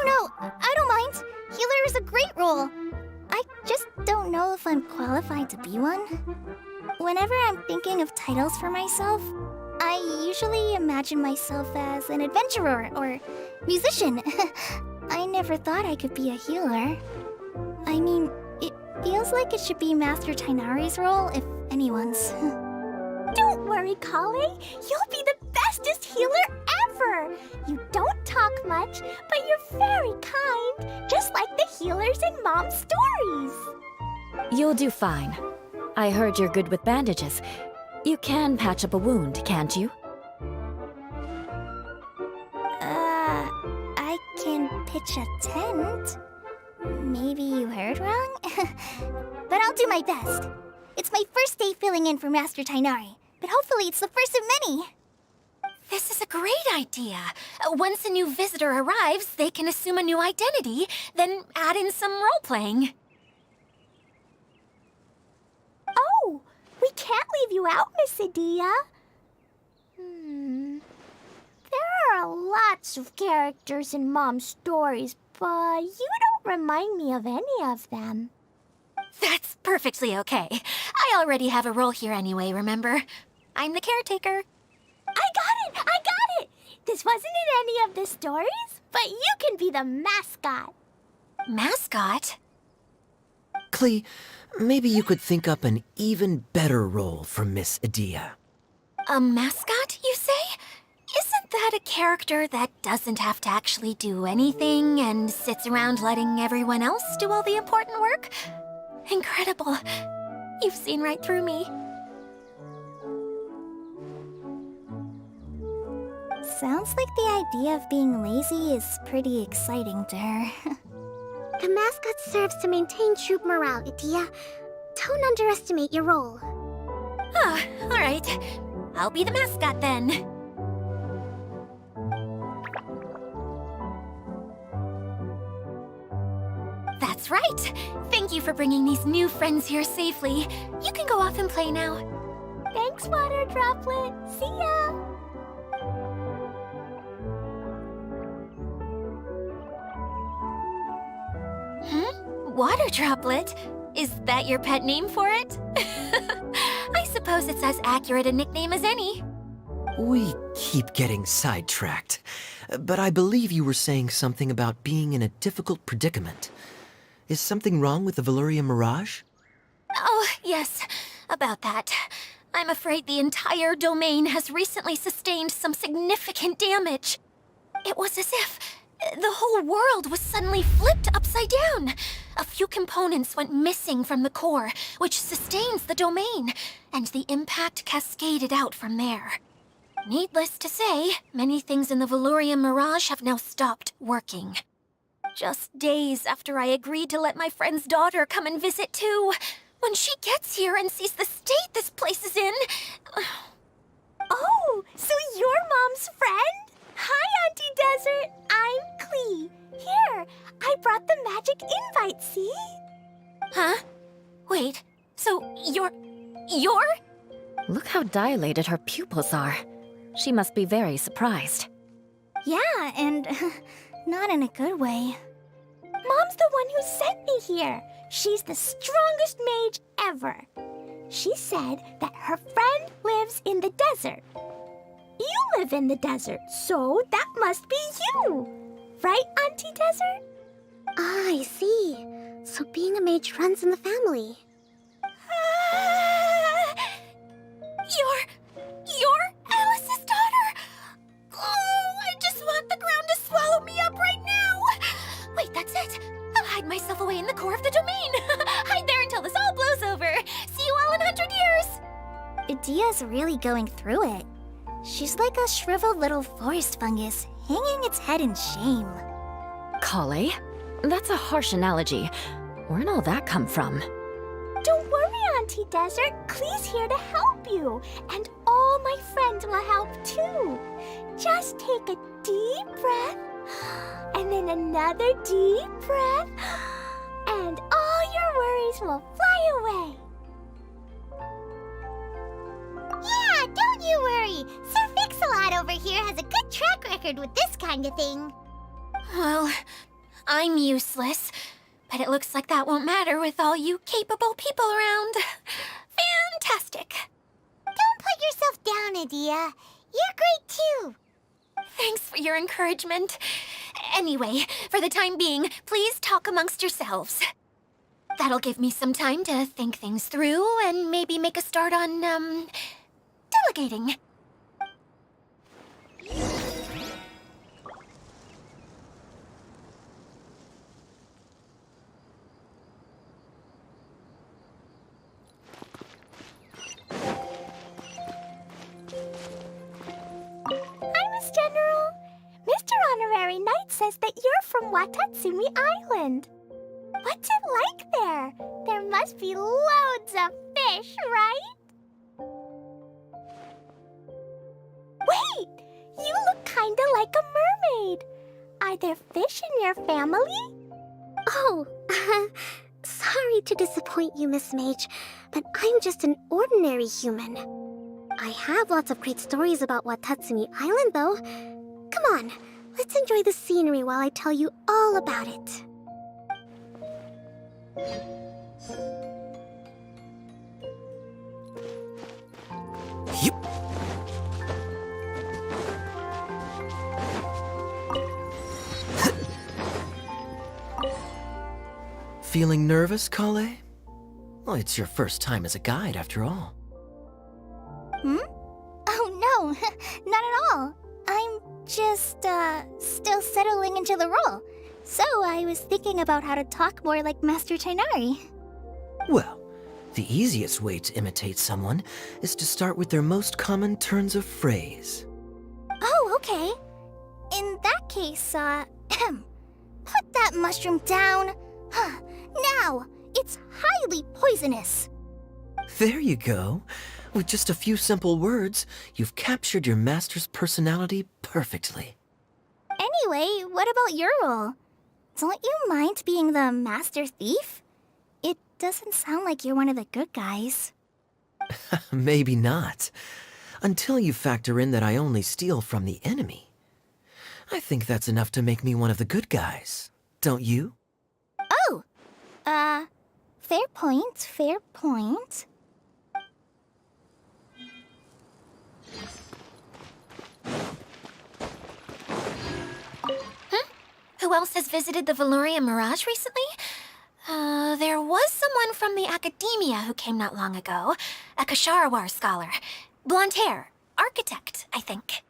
No, I don't mind. Healer is a great role. I just don't know if I'm qualified to be one. Whenever I'm thinking of titles for myself, I usually imagine myself as an adventurer or musician. I never thought I could be a healer. I mean, it feels like it should be Master Tainari's role, if anyone's. Don't worry, Kale. You'll be the bestest healer ever. You don't talk much, but you're very kind, just like the healers in Mom's stories. You'll do fine. I heard you're good with bandages. You can patch up a wound, can't you? I can pitch a tent. Maybe you heard wrong? But I'll do my best. It's my first day filling in for Master Tainari, but hopefully it's the first of many. This is a great idea. Once a new visitor arrives, they can assume a new identity, then add in some role-playing. Oh, we can't leave you out, Miss Adia. There are lots of characters in Mom's stories, but you don't remind me of any of them. That's perfectly okay. I already have a role here anyway, remember? I'm the caretaker. I got it! This wasn't in any of the stories, but you can be the mascot. Mascot? Klee, maybe you could think up an even better role for Miss Adia. A mascot, you say? Isn't that a character that doesn't have to actually do anything and sits around letting everyone else do all the important work? Incredible. You've seen right through me. Sounds like the idea of being lazy is pretty exciting to her. The mascot serves to maintain troop morale, Adia. Don't underestimate your role. Ah, all right. I'll be the mascot then. That's right. Thank you for bringing these new friends here safely. You can go off and play now. Thanks, Water Droplet. See ya! Water Droplet? Is that your pet name for it? I suppose it's as accurate a nickname as any. We keep getting sidetracked, but I believe you were saying something about being in a difficult predicament. Is something wrong with the Valyria Mirage? Oh, yes, about that. I'm afraid the entire domain has recently sustained some significant damage. It was as if the whole world was suddenly flipped upside down. A few components went missing from the core, which sustains the domain, and the impact cascaded out from there. Needless to say, many things in the Valyria Mirage have now stopped working. Just days after I agreed to let my friend's daughter come and visit too. When she gets here and sees the state this place is in... Oh, so you're Mom's friend? Hi, Auntie Desert. I'm Klee. Here, I brought the magic invite, see? Huh? Wait, so you're... Look how dilated her pupils are. She must be very surprised. Yeah, and not in a good way. Mom's the one who sent me here. She's the strongest mage ever. She said that her friend lives in the desert. You live in the desert, so that must be you. Right, Auntie Desert? Ah, I see. So being a mage runs in the family. You're Alice's daughter? Oh, I just want the ground to swallow me up right now. Wait, that's it. I'll hide myself away in the core of the domain. Hide there until this all blows over. See you all in 100 years. Idia's really going through it. She's like a shriveled little forest fungus, hanging its head in shame. Kale? That's a harsh analogy. Where'd all that come from? Don't worry, Auntie Desert. Klee's here to help you. And all my friends will help too. Just take a deep breath, and then another deep breath, and all your worries will fly away. Yeah, don't you worry. Sir Fix-a-Lot over here has a good track record with this kind of thing. Well, I'm useless, but it looks like that won't matter with all you capable people around. Fantastic. Don't put yourself down, Adia. You're great too. Thanks for your encouragement. Anyway, for the time being, please talk amongst yourselves. That'll give me some time to think things through and maybe make a start on, delegating. Hi, Miss General. Mr. Honorary Knight says that you're from Watatsumi Island. What's it like there? There must be loads of fish, right? Wait! You look kinda like a mermaid. Are there fish in your family? Oh, sorry to disappoint you, Miss Mage, but I'm just an ordinary human. I have lots of great stories about Watatsumi Island, though. Come on, let's enjoy the scenery while I tell you all about it. Yup. Feeling nervous, Kale? Well, it's your first time as a guide, after all. Oh no, not at all. I'm just, still settling into the role. So I was thinking about how to talk more like Master Tainari. Well, the easiest way to imitate someone is to start with their most common turns of phrase. Oh, okay. In that case, put that mushroom down. Now, it's highly poisonous. There you go. With just a few simple words, you've captured your master's personality perfectly. Anyway, what about your role? Don't you mind being the master thief? It doesn't sound like you're one of the good guys. Maybe not. Until you factor in that I only steal from the enemy. I think that's enough to make me one of the good guys. Don't you? Oh! Fair point, fair point. Who else has visited the Veloria Mirage recently? There was someone from the academia who came not long ago. A Kasharawar scholar. Blonde hair. Architect, I think.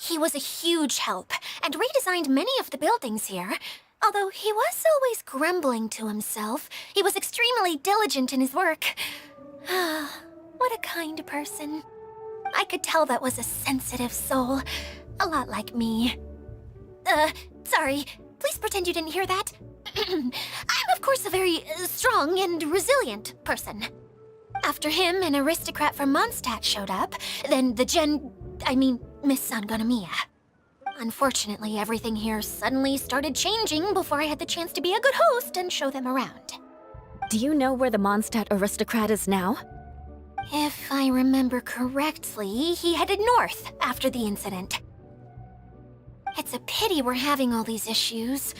He was a huge help, and redesigned many of the buildings here. Although he was always grumbling to himself, he was extremely diligent in his work. What a kind person. I could tell that was a sensitive soul. A lot like me. Sorry. Please pretend you didn't hear that. I'm, of course, a very strong and resilient person. After him, an aristocrat from Mondstadt showed up, then Miss Sangonomiya. Unfortunately, everything here suddenly started changing before I had the chance to be a good host and show them around. Do you know where the Mondstadt aristocrat is now? If I remember correctly, he headed north after the incident. It's a pity we're having all these issues.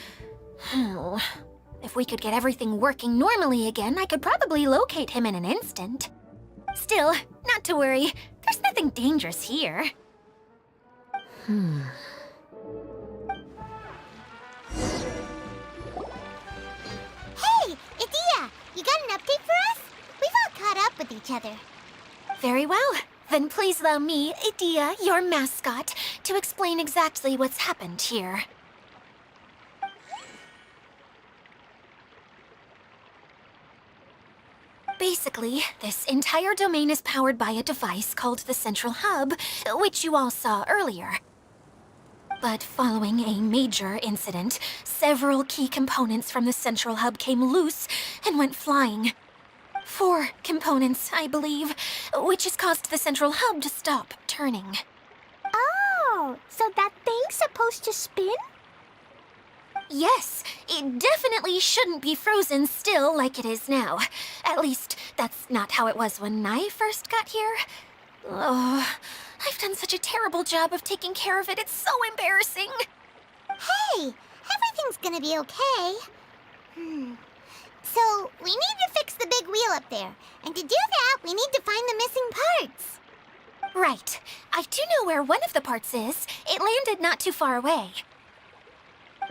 If we could get everything working normally again, I could probably locate him in an instant. Still, not to worry. There's nothing dangerous here. Hey, together. Very well. Then please allow me, Idia, your mascot, to explain exactly what's happened here. Basically, this entire domain is powered by a device called the Central Hub, which you all saw earlier. But following a major incident, several key components from the Central Hub came loose and went flying. 4 components, I believe, which has caused the Central Hub to stop turning. Oh, so that thing's supposed to spin? Yes, it definitely shouldn't be frozen still like it is now. At least, that's not how it was when I first got here. Oh, I've done such a terrible job of taking care of it, it's so embarrassing. Hey, everything's gonna be okay. So, we need to fix the big wheel up there. And to do that, we need to find the missing parts. Right. I do know where one of the parts is. It landed not too far away.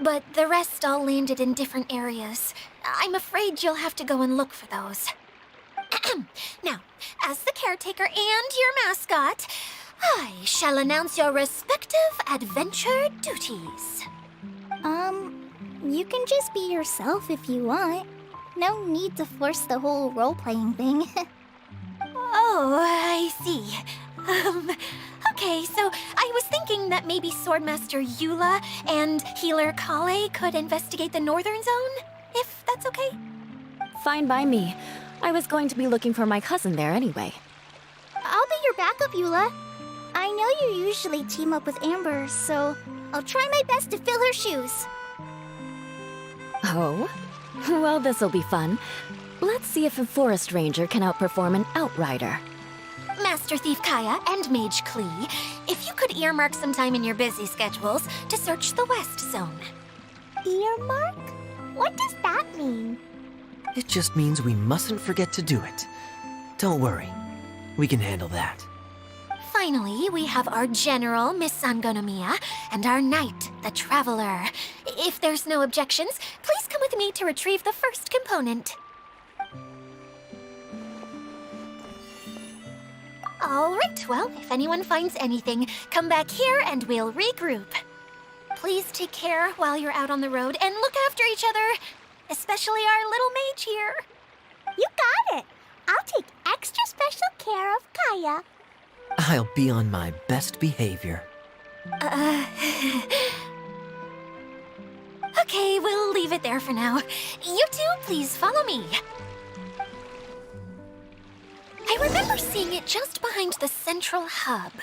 But the rest all landed in different areas. I'm afraid you'll have to go and look for those. Now, as the caretaker and your mascot, I shall announce your respective adventure duties. You can just be yourself if you want. No need to force the whole role-playing thing. Oh, I see. Okay, so I was thinking that maybe Swordmaster Eula and Healer Kale could investigate the Northern Zone, if that's okay? Fine by me. I was going to be looking for my cousin there anyway. I'll be your backup, Eula. I know you usually team up with Amber, so I'll try my best to fill her shoes. Oh? Well, this'll be fun. Let's see if a forest ranger can outperform an outrider. Master Thief Kaya and Mage Klee, if you could earmark some time in your busy schedules to search the West Zone. Earmark? What does that mean? It just means we mustn't forget to do it. Don't worry. We can handle that. Finally, we have our General, Miss Sangonomiya, and our Knight, the Traveler. If there's no objections, please come with me to retrieve the first component. All right, well, if anyone finds anything, come back here and we'll regroup. Please take care while you're out on the road and look after each other, especially our little mage here. You got it. I'll take extra special care of Kaya. I'll be on my best behavior. Okay, we'll leave it there for now. You two, please follow me. I remember seeing it just behind the Central Hub.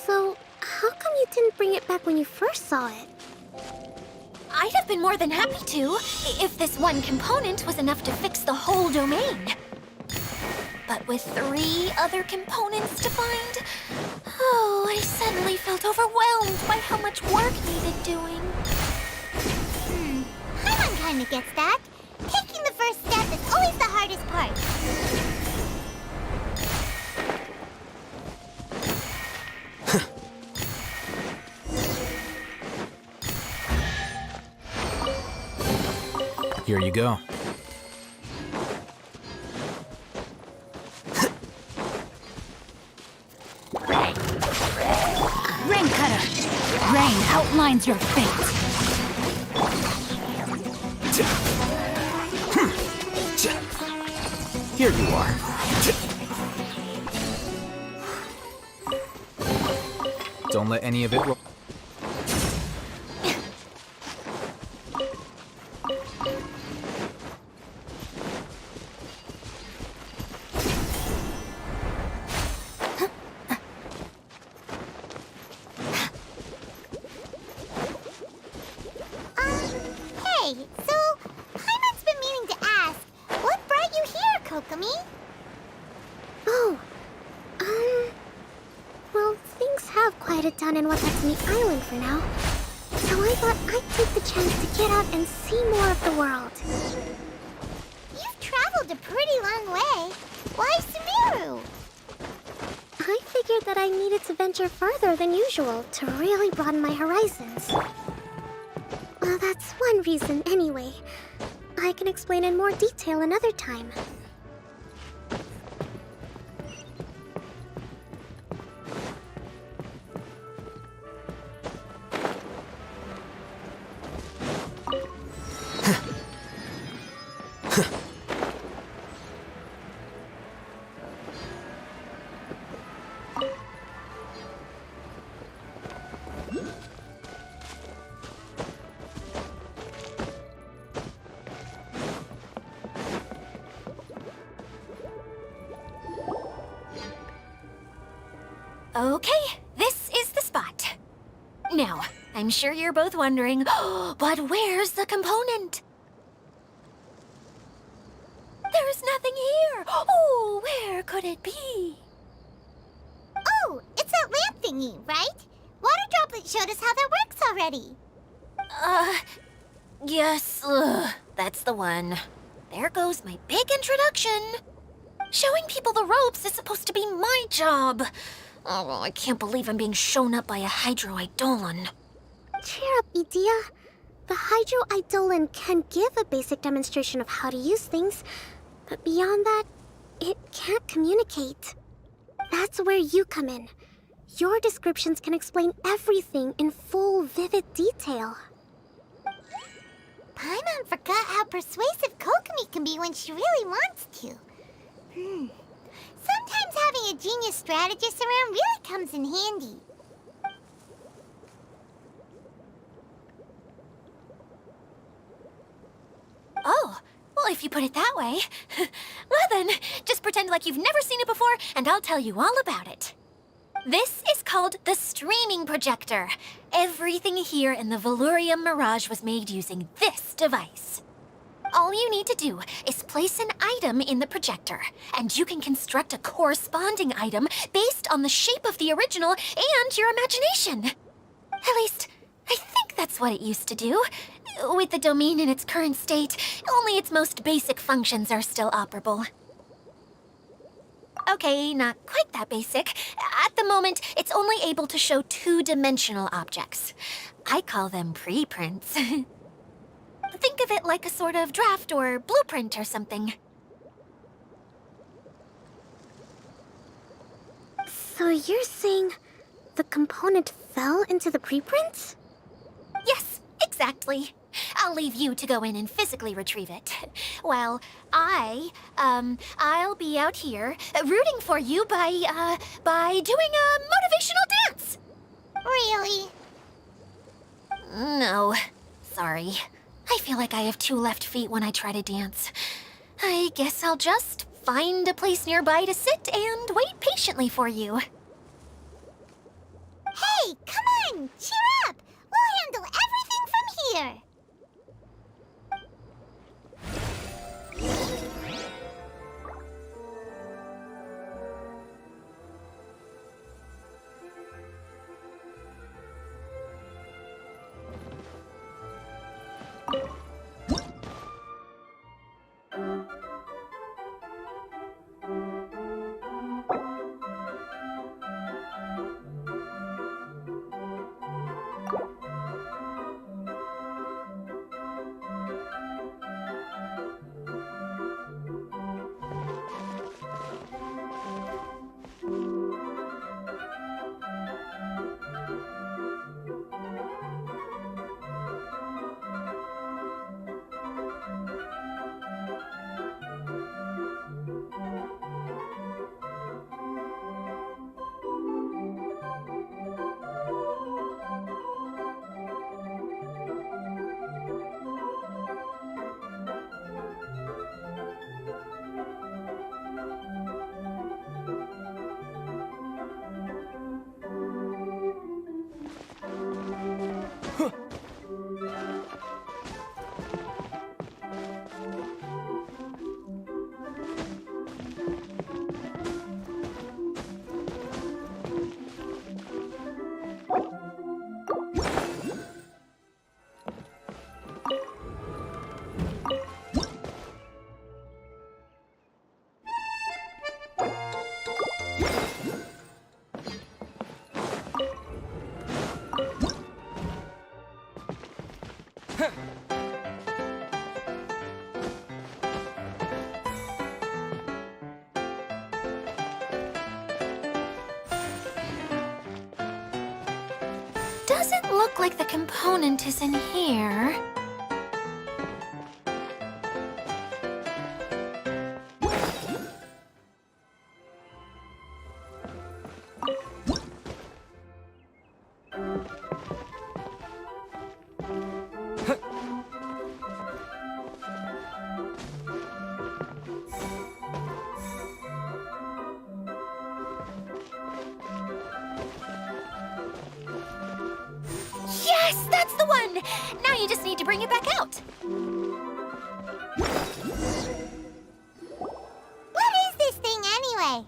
So, how come you didn't bring it back when you first saw it? I'd have been more than happy to, if this one component was enough to fix the whole domain. But with 3 other components to find, oh, I suddenly felt overwhelmed by how much work needed doing. Paimon kinda gets that. Taking the first step is always the hardest part. Here you go. Rain Cutter! Rain outlines your fate. Here you are. Don't let any of it roll. Hey, so Paimon's been meaning to ask, what brought you here, Kokomi? Oh, well, things have quieted down in Watatsumi Island for now. So I thought I'd take the chance to get out and see more of the world. You've traveled a pretty long way. Why Sumeru? I figured that I needed to venture farther than usual to really broaden my horizons. Well, that's one reason anyway. I can explain in more detail another time. Okay, this is the spot. Now, I'm sure you're both wondering, but where's the component? There's nothing here. Oh, where could it be? Oh, it's that lamp thingy, right? Water Droplet showed us how that works already. Yes, that's the one. There goes my big introduction. Showing people the ropes is supposed to be my job. Oh, I can't believe I'm being shown up by a Hydro Eidolon. Cheer up, Edea. The Hydro Eidolon can give a basic demonstration of how to use things, but beyond that, it can't communicate. That's where you come in. Your descriptions can explain everything in full, vivid detail. Paimon forgot how persuasive Kokomi can be when she really wants to. Sometimes having a genius strategist around really comes in handy. Oh, well, if you put it that way. Well then, just pretend like you've never seen it before, and I'll tell you all about it. This is called the streaming projector. Everything here in the Valurium Mirage was made using this device. All you need to do is place an item in the projector, and you can construct a corresponding item based on the shape of the original and your imagination. At least, I think that's what it used to do. With the domain in its current state, only its most basic functions are still operable. Okay, not quite that basic. At the moment, it's only able to show two-dimensional objects. I call them preprints. Think of it like a sort of draft or blueprint or something. So you're saying the component fell into the preprints? Yes, exactly. I'll leave you to go in and physically retrieve it. While I'll be out here rooting for you by doing a motivational dance. Really? No, sorry. I feel like I have two left feet when I try to dance. I guess I'll just find a place nearby to sit and wait patiently for you. Hey, come on! Cheer up! We'll handle everything from here! Doesn't look like the component is in here. Now you just need to bring it back out. What is this thing anyway?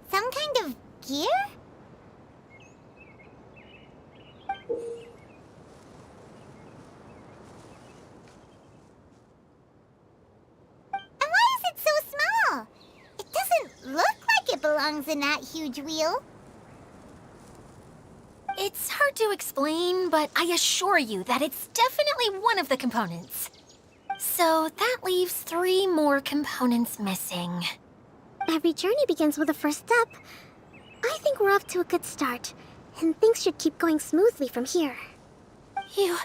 Some kind of gear? And why is it so small? It doesn't look like it belongs in that huge wheel. It's hard to explain, but I assure you that it's definitely one of the components. So that leaves 3 more components missing. Every journey begins with a first step. I think we're off to a good start, and things should keep going smoothly from here. You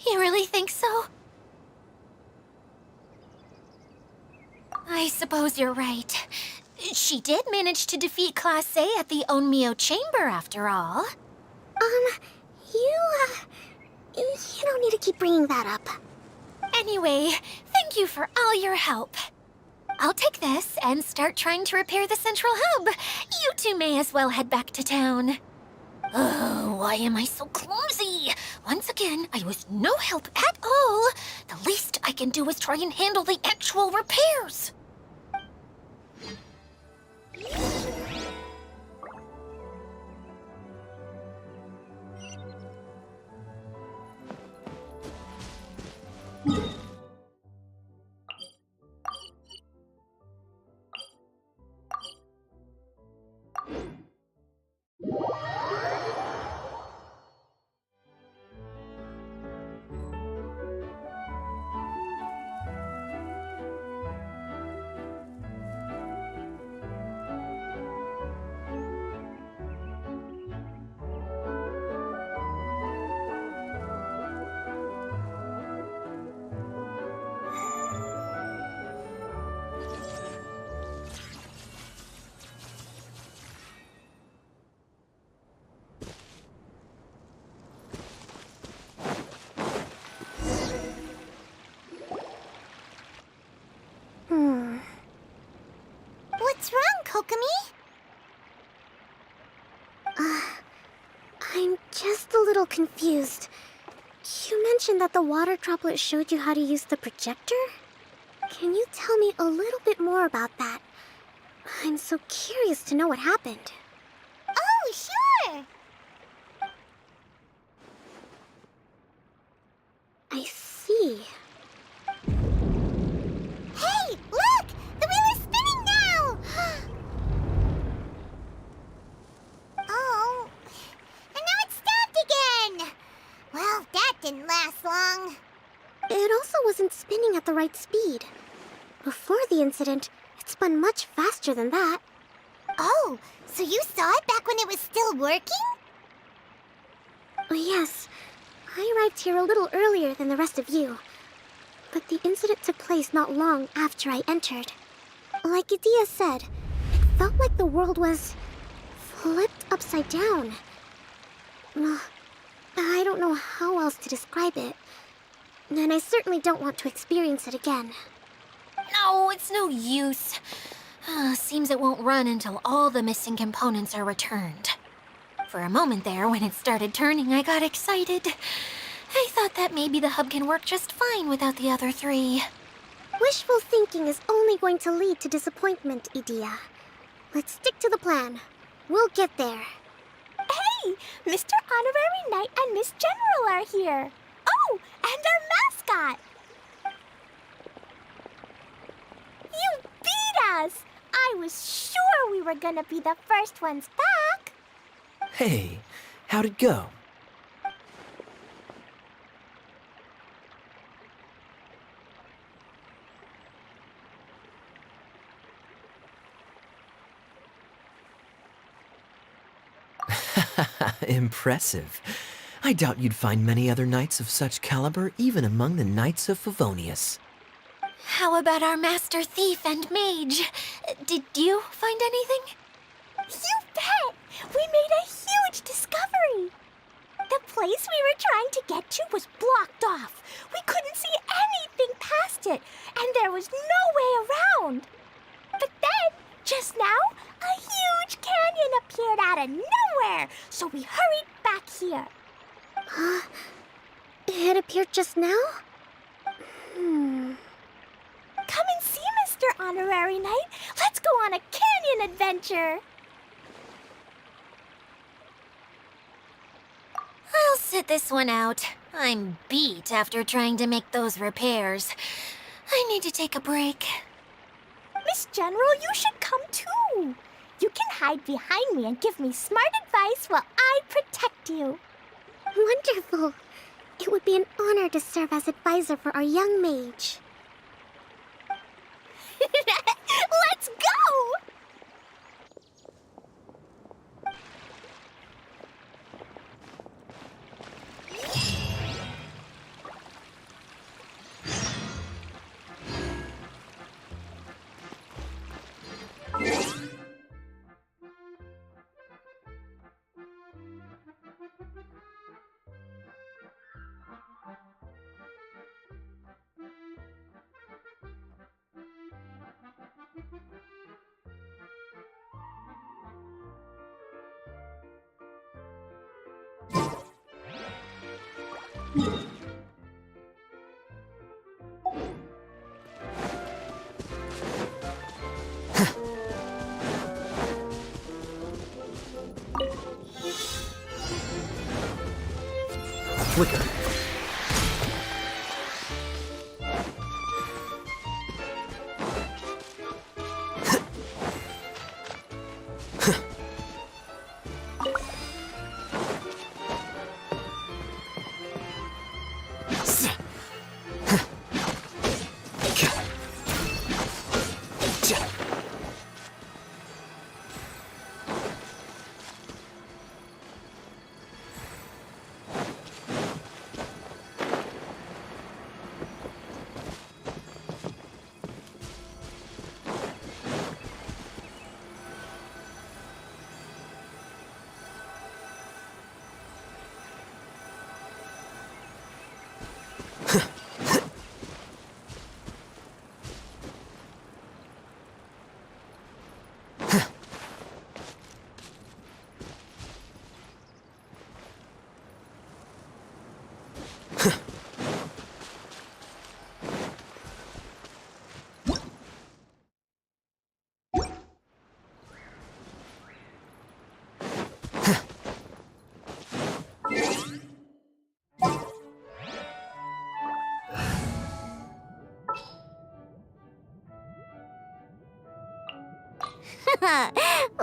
really think so? I suppose you're right. She did manage to defeat Class A at the Onmyo Chamber, after all. You don't need to keep bringing that up. Anyway, thank you for all your help. I'll take this and start trying to repair the central hub. You two may as well head back to town. Oh, why am I so clumsy? Once again, I was no help at all. The least I can do is try and handle the actual repairs. What's wrong, Kokomi? I'm just a little confused. You mentioned that the water droplet showed you how to use the projector? Can you tell me a little bit more about that? I'm so curious to know what happened. Oh, sure! I see. Hey, look! The wheel is spinning now! Oh, and now it's stopped again! Well, that didn't last long. It also wasn't spinning at the right speed. Before the incident, it spun much faster than that. Oh, so you saw it back when it was still working? Oh, yes. I arrived here a little earlier than the rest of you. But the incident took place not long after I entered. Like Idia said, it felt like the world was flipped upside down. I don't know how else to describe it. And I certainly don't want to experience it again. No, it's no use. Seems it won't run until all the missing components are returned. For a moment there, when it started turning, I got excited. I thought that maybe the hub can work just fine without the other 3. Wishful thinking is only going to lead to disappointment, Idia. Let's stick to the plan. We'll get there. Hey, Mr. Honorary Knight and Miss General are here. Oh, and our mascot. You beat us! I was sure we were gonna be the first ones back. Hey, how'd it go? Impressive. I doubt you'd find many other knights of such caliber even among the Knights of Favonius. How about our master thief and mage? Did you find anything? You bet! We made a huge discovery. The place we were trying to get to was blocked off. We couldn't see anything past it, and there was no way around. But then, just now, a huge canyon appeared out of nowhere, so we hurried back here. It appeared just now? Come and see, Mr. Honorary Knight. Let's go on a canyon adventure. I'll sit this one out. I'm beat after trying to make those repairs. I need to take a break. Miss General, you should come too. You can hide behind me and give me smart advice while I protect you. Wonderful. It would be an honor to serve as advisor for our young mage. Let's go! Flicker.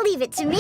Leave it to me.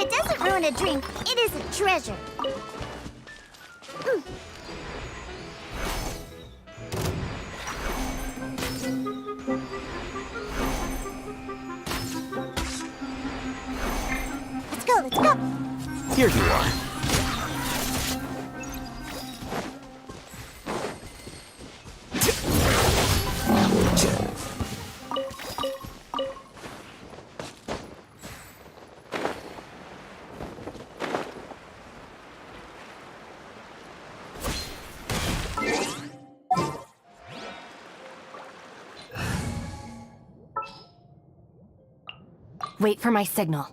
it doesn't ruin a drink, it is a treasure. Let's go, let's go. Here you are. Wait for my signal.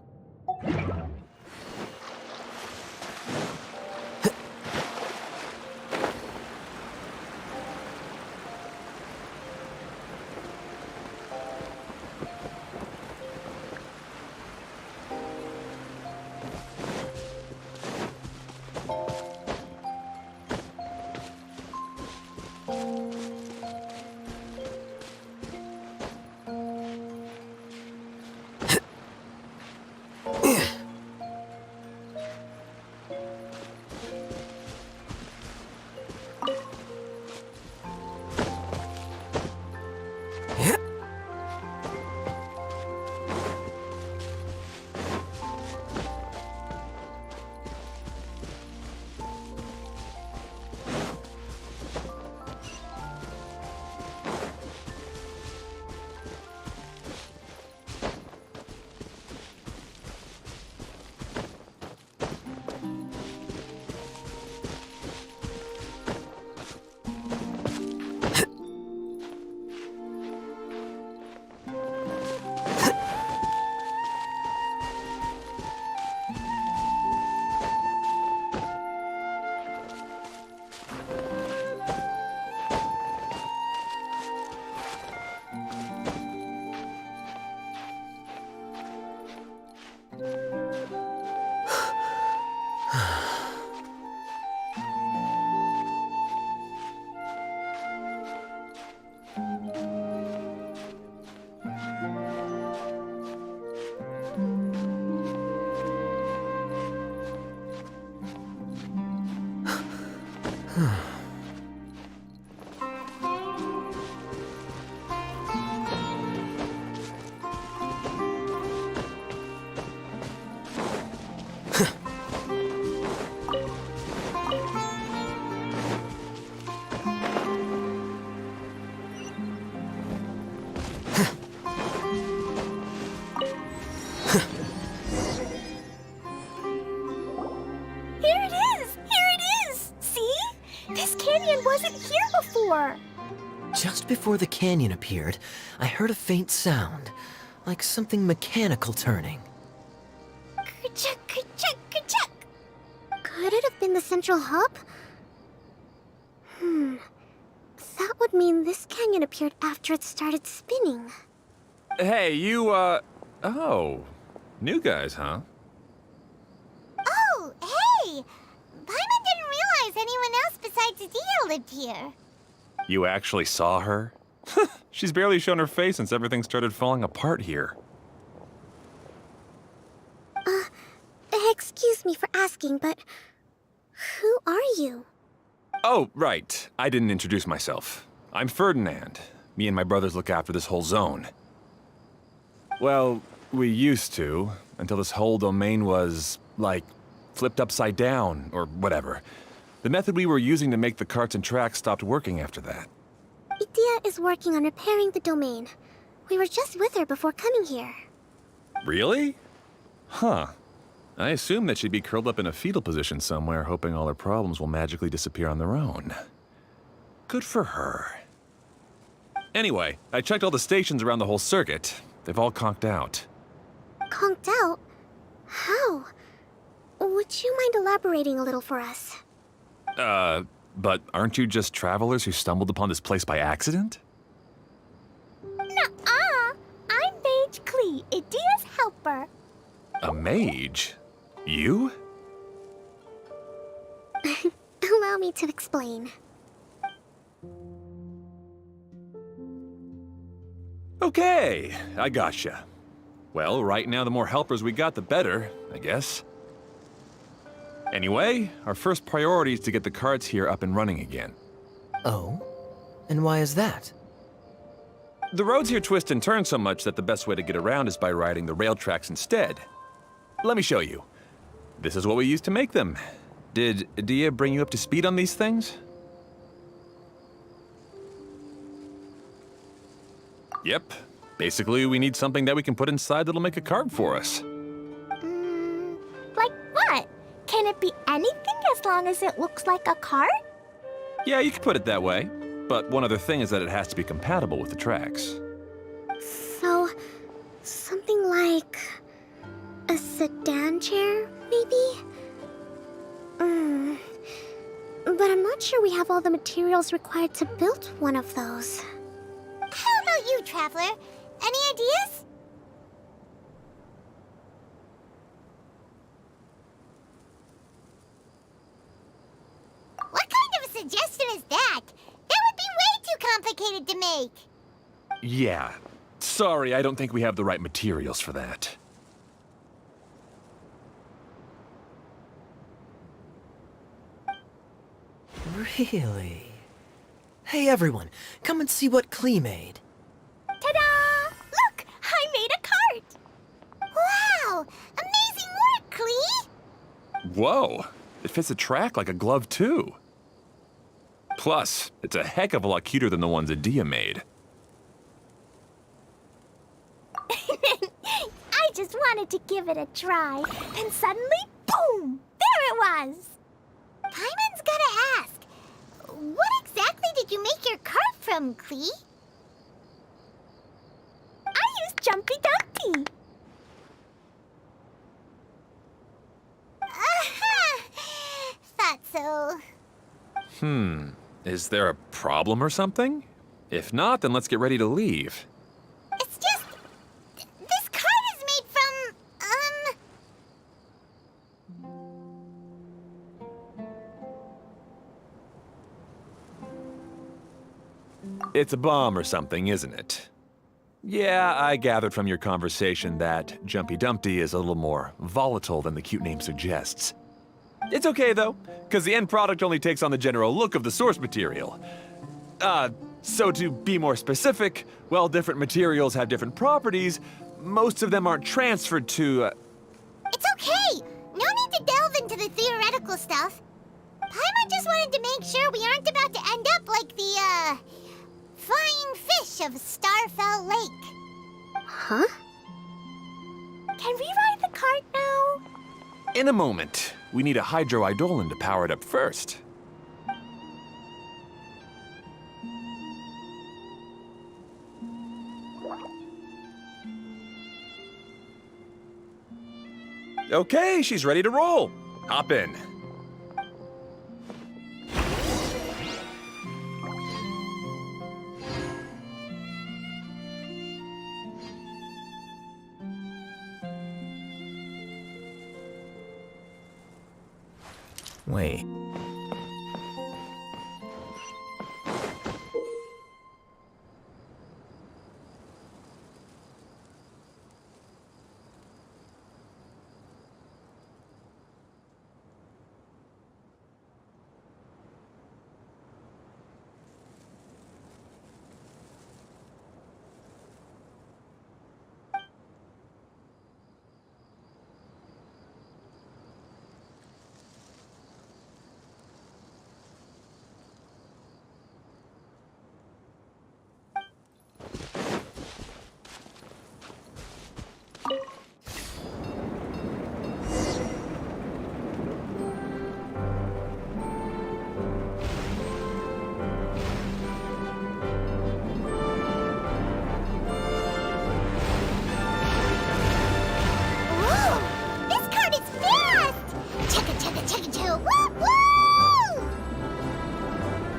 Here it is! Here it is! See? This canyon wasn't here before. Just before the canyon appeared, I heard a faint sound, like something mechanical turning. Ka-chuck, ka-chuck, ka-chuck. Could it have been the central hub? That would mean this canyon appeared after it started spinning. Hey, you, oh. New guys, huh? Oh, hey! Paimon didn't realize anyone else besides Adia lived here. You actually saw her? She's barely shown her face since everything started falling apart here. Excuse me for asking, but who are you? Oh, right. I didn't introduce myself. I'm Ferdinand. Me and my brothers look after this whole zone. Well, we used to, until this whole domain was, like, flipped upside down, or whatever. The method we were using to make the carts and tracks stopped working after that. Adia is working on repairing the domain. We were just with her before coming here. Really? Huh. I assume that she'd be curled up in a fetal position somewhere, hoping all her problems will magically disappear on their own. Good for her. Anyway, I checked all the stations around the whole circuit. They've all conked out. Conked out? How? Would you mind elaborating a little for us? But aren't you just travelers who stumbled upon this place by accident? Nuh-uh! I'm Mage Klee, Adia's helper. A mage? You? Allow me to explain. Okay, I gotcha. Well, right now the more helpers we got, the better, I guess. Anyway, our first priority is to get the carts here up and running again. Oh? And why is that? The roads here twist and turn so much that the best way to get around is by riding the rail tracks instead. Let me show you. This is what we used to make them. Did Dia bring you up to speed on these things? Yep. Basically, we need something that we can put inside that'll make a cart for us. Like what? Can it be anything as long as it looks like a cart? Yeah, you could put it that way. But one other thing is that it has to be compatible with the tracks. So, something like a sedan chair, maybe? But I'm not sure we have all the materials required to build one of those. How about you, Traveler? Any ideas? What kind of a suggestion is that? That would be way too complicated to make. Yeah. Sorry, I don't think we have the right materials for that. Really? Hey everyone, come and see what Klee made. Ta-da! Look! I made a cart! Wow! Amazing work, Klee! Whoa! It fits a track like a glove, too. Plus, it's a heck of a lot cuter than the ones that Dia made. I just wanted to give it a try. Then suddenly, boom! There it was! Paimon's gotta ask, what exactly did you make your cart from, Klee? I used Jumpy Dumpty. Thought so. Is there a problem or something? If not, then let's get ready to leave. It's just... this cart is made from, It's a bomb or something, isn't it? Yeah, I gathered from your conversation that Jumpy Dumpty is a little more volatile than the cute name suggests. It's okay, though, because the end product only takes on the general look of the source material. So to be more specific, while different materials have different properties, most of them aren't transferred to, It's okay! No need to delve into the theoretical stuff. Paimon just wanted to make sure we aren't about to end up like the, flying fish of Starfell Lake. Huh? Can we ride the cart now? In a moment. We need a hydroidolin to power it up first. Okay, she's ready to roll. Hop in. Wait. Whoa! This cart is fast! Chugga chugga chugga chugga woo woo!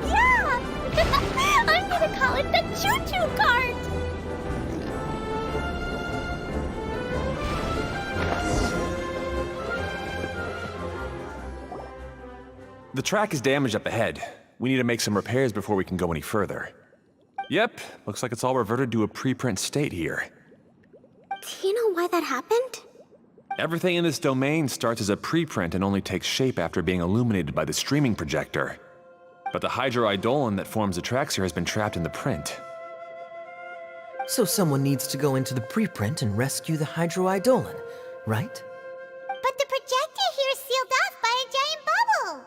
Yeah! I'm gonna call it the choo-choo cart! The track is damaged up ahead. We need to make some repairs before we can go any further. Yep, looks like it's all reverted to a preprint state here. Do you know why that happened? Everything in this domain starts as a preprint and only takes shape after being illuminated by the streaming projector. But the hydroidolin that forms the Traxxir has been trapped in the print. So someone needs to go into the preprint and rescue the hydroidolin, right? But the projector here is sealed off by a giant bubble.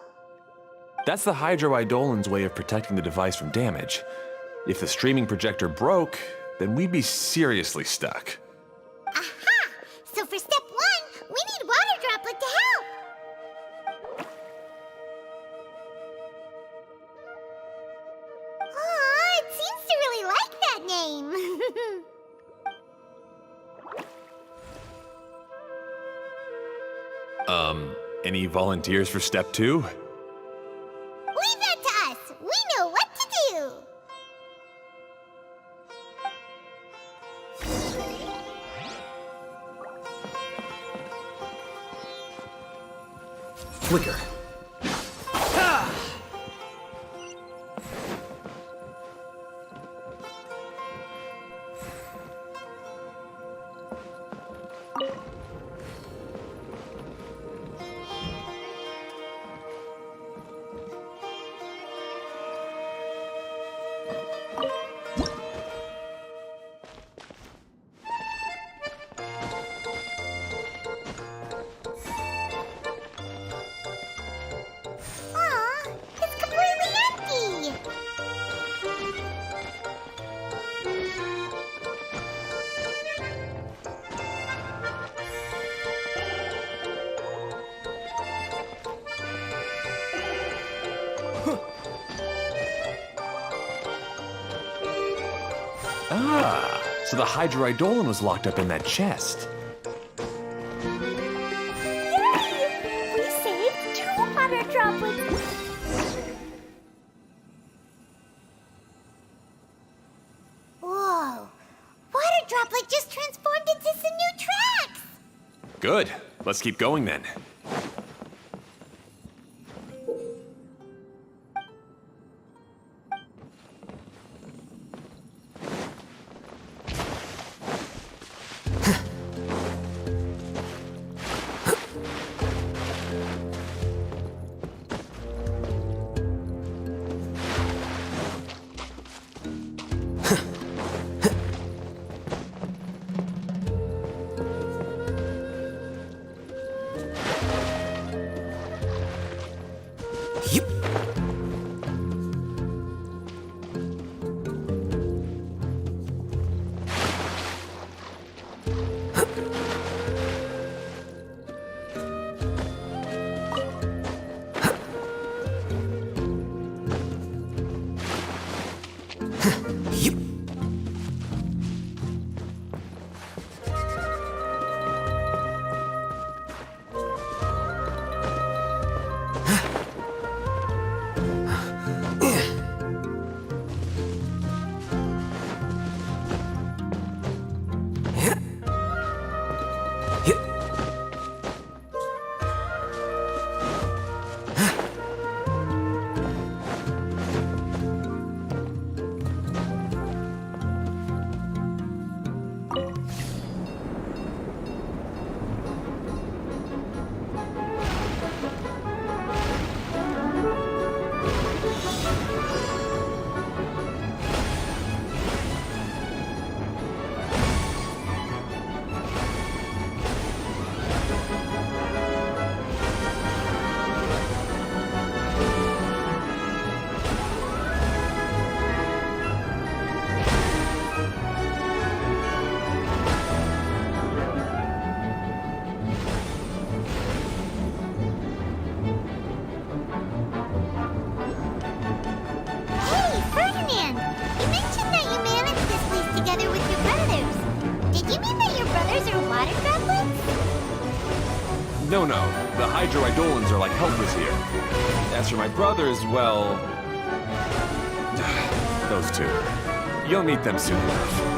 That's the hydroidolin's way of protecting the device from damage. If the streaming projector broke, then we'd be seriously stuck. Aha! So for step 1, we need Water Droplet to help. Aw, it seems to really like that name. Any volunteers for step 2? Leave that to us. We know what to do. Flicker. Aw, it's completely empty. Ah, so the hydroidolin was locked up in that chest. Yay! We saved 2 water droplets. Whoa. Water Droplet just transformed into some new tracks. Good. Let's keep going then. Yep. Yep. Hey, Ferdinand! You mentioned that you managed this place together with your brothers. Did you mean that your brothers are water droplets? No, the hydroidolins are like helpers here. As for my brothers, well... those two. You'll meet them soon enough.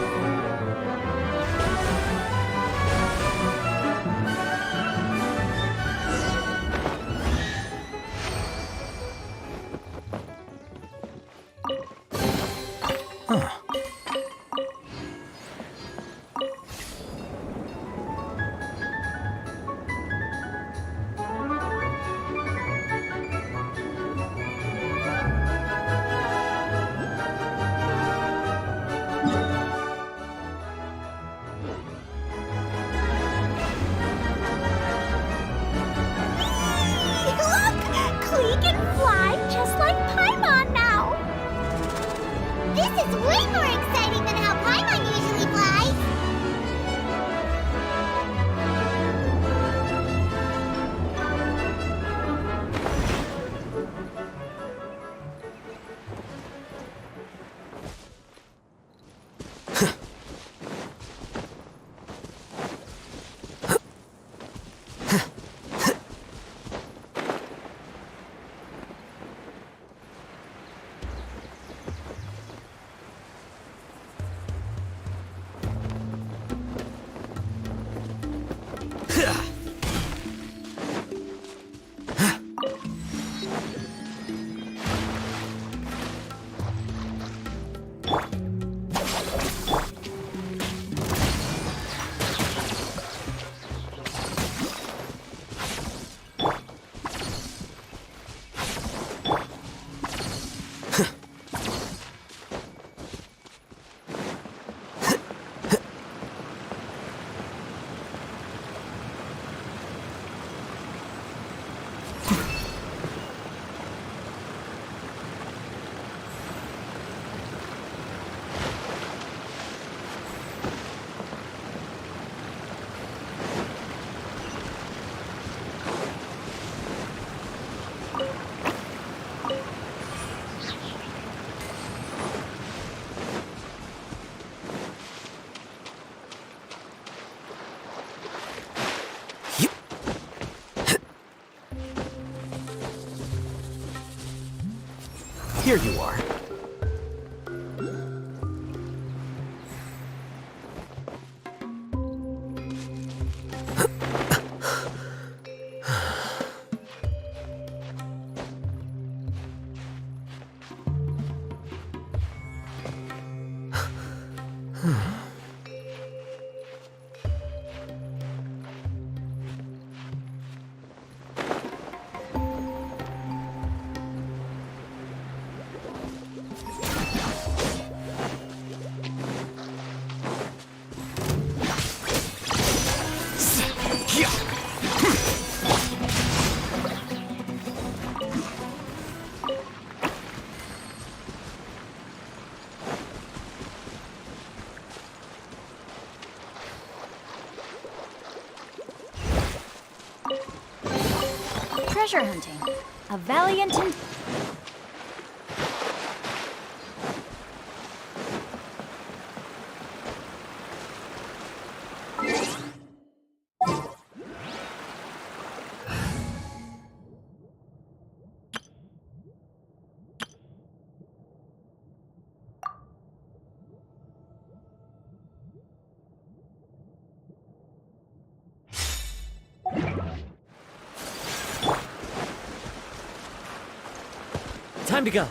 This is way more exciting than how Paimon usually flies! Here you are. Treasure hunting. A valiant and... Time to go.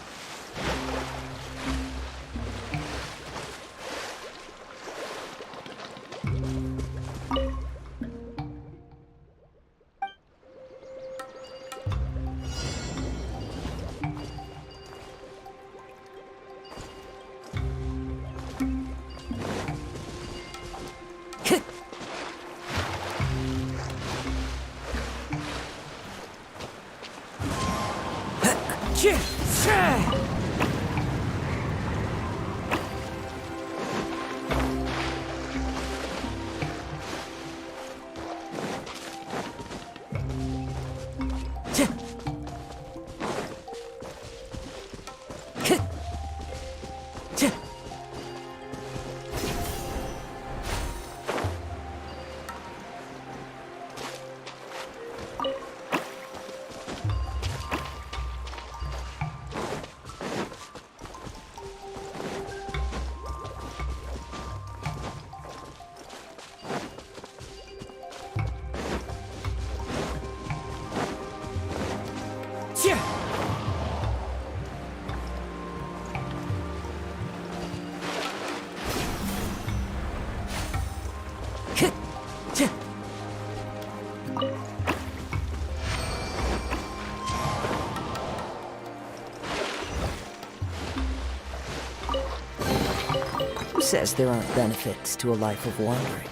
Who says there aren't benefits to a life of wandering?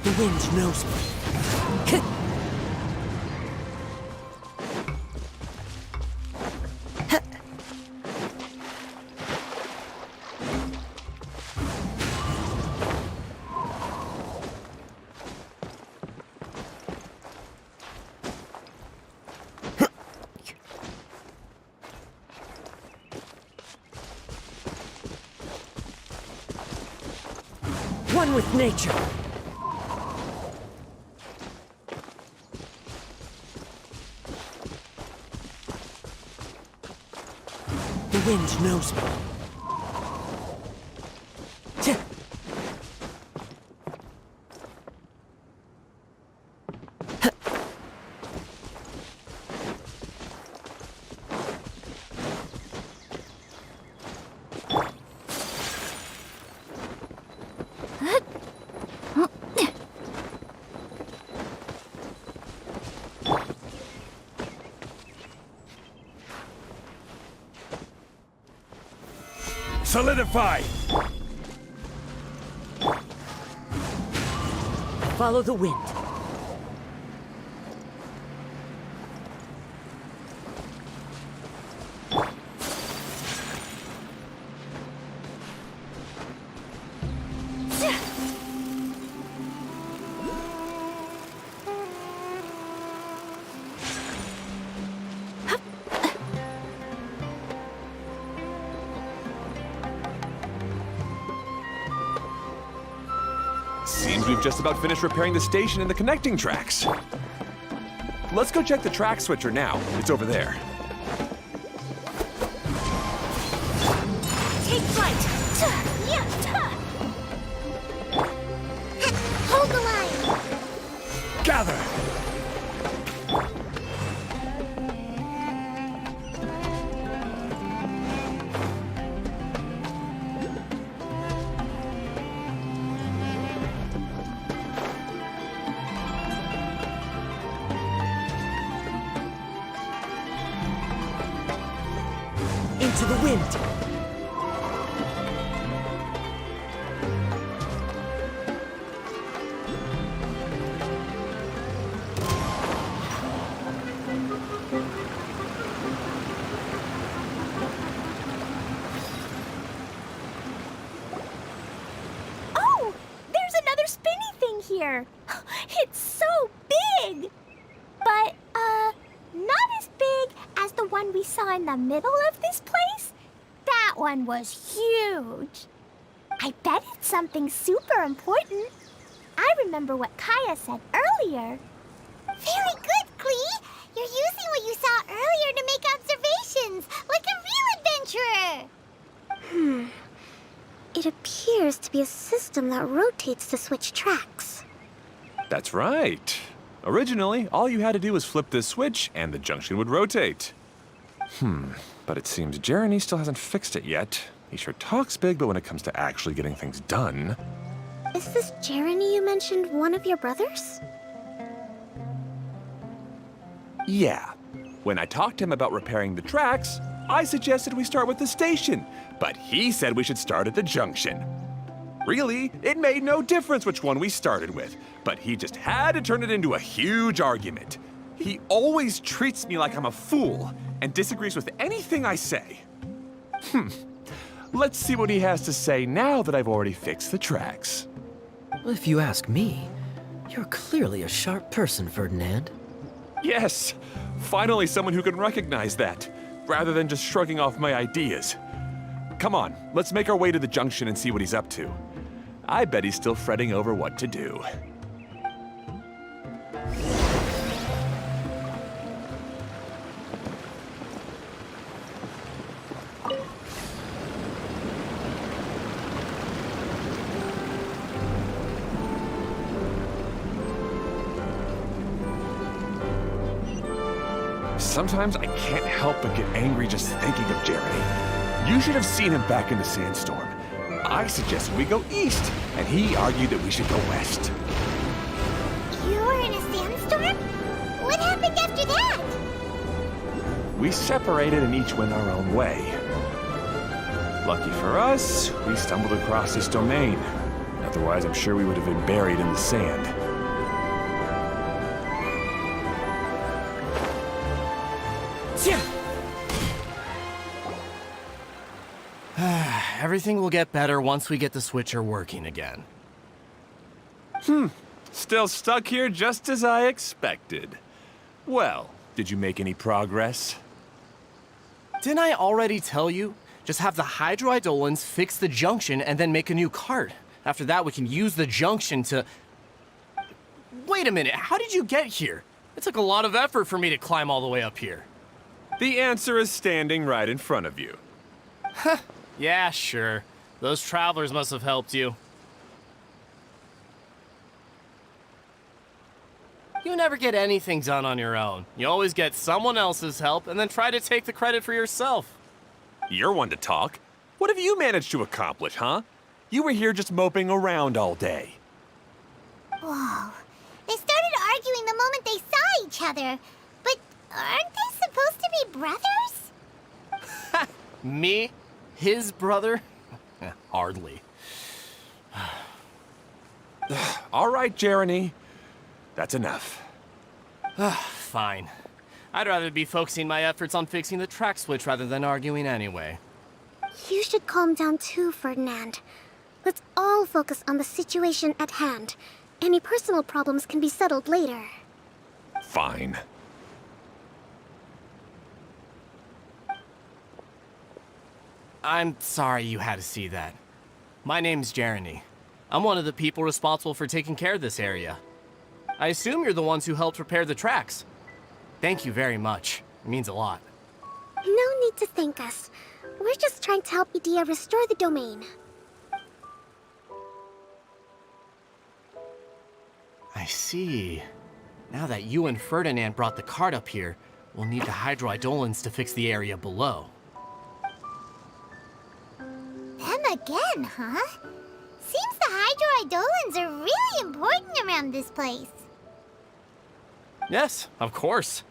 The wind knows me. One with nature. The wind knows me. Tch. Solidify! Follow the wind. Seems we've just about finished repairing the station and the connecting tracks. Let's go check the track switcher now. It's over there. Take flight! Hold the line. Gather! Into the wind. Oh! There's another spinny thing here! It's so big! But, not as big as the one we saw in the middle of this place. That one was huge. I bet it's something super important. I remember what Kaya said earlier. Very good, Klee. You're using what you saw earlier to make observations, like a real adventurer. It appears to be a system that rotates to switch tracks. That's right. Originally, all you had to do was flip this switch and the junction would rotate. But it seems Jeremy still hasn't fixed it yet. He sure talks big, but when it comes to actually getting things done... Is this Jeremy you mentioned one of your brothers? Yeah. When I talked to him about repairing the tracks, I suggested we start with the station, but he said we should start at the junction. Really, it made no difference which one we started with, but he just had to turn it into a huge argument. He always treats me like I'm a fool and disagrees with anything I say. Let's see what he has to say now that I've already fixed the tracks. If you ask me, you're clearly a sharp person, Ferdinand. Yes, finally someone who can recognize that, rather than just shrugging off my ideas. Come on, let's make our way to the junction and see what he's up to. I bet he's still fretting over what to do. Sometimes I can't help but get angry just thinking of Jeremy. You should have seen him back in the sandstorm. I suggested we go east, and he argued that we should go west. You were in a sandstorm? What happened after that? We separated and each went our own way. Lucky for us, we stumbled across this domain. Otherwise, I'm sure we would have been buried in the sand. Everything will get better once we get the switcher working again. Still stuck here just as I expected. Well, did you make any progress? Didn't I already tell you? Just have the hydroidolins fix the junction and then make a new cart. After that, we can use the junction to... Wait a minute, how did you get here? It took a lot of effort for me to climb all the way up here. The answer is standing right in front of you. Yeah, sure. Those travelers must have helped you. You never get anything done on your own. You always get someone else's help and then try to take the credit for yourself. You're one to talk. What have you managed to accomplish, huh? You were here just moping around all day. Whoa. They started arguing the moment they saw each other. But aren't they supposed to be brothers? Me? His brother? Hardly. All right, Jeremy. That's enough. Fine. I'd rather be focusing my efforts on fixing the track switch rather than arguing anyway. You should calm down too, Ferdinand. Let's all focus on the situation at hand. Any personal problems can be settled later. Fine. I'm sorry you had to see that. My name's Jeremy. I'm one of the people responsible for taking care of this area. I assume you're the ones who helped repair the tracks. Thank you very much. It means a lot. No need to thank us. We're just trying to help Edea restore the domain. I see. Now that you and Ferdinand brought the cart up here, we'll need the hydroidolins to fix the area below. Them again, huh? Seems the hydroidolins are really important around this place. Yes, of course.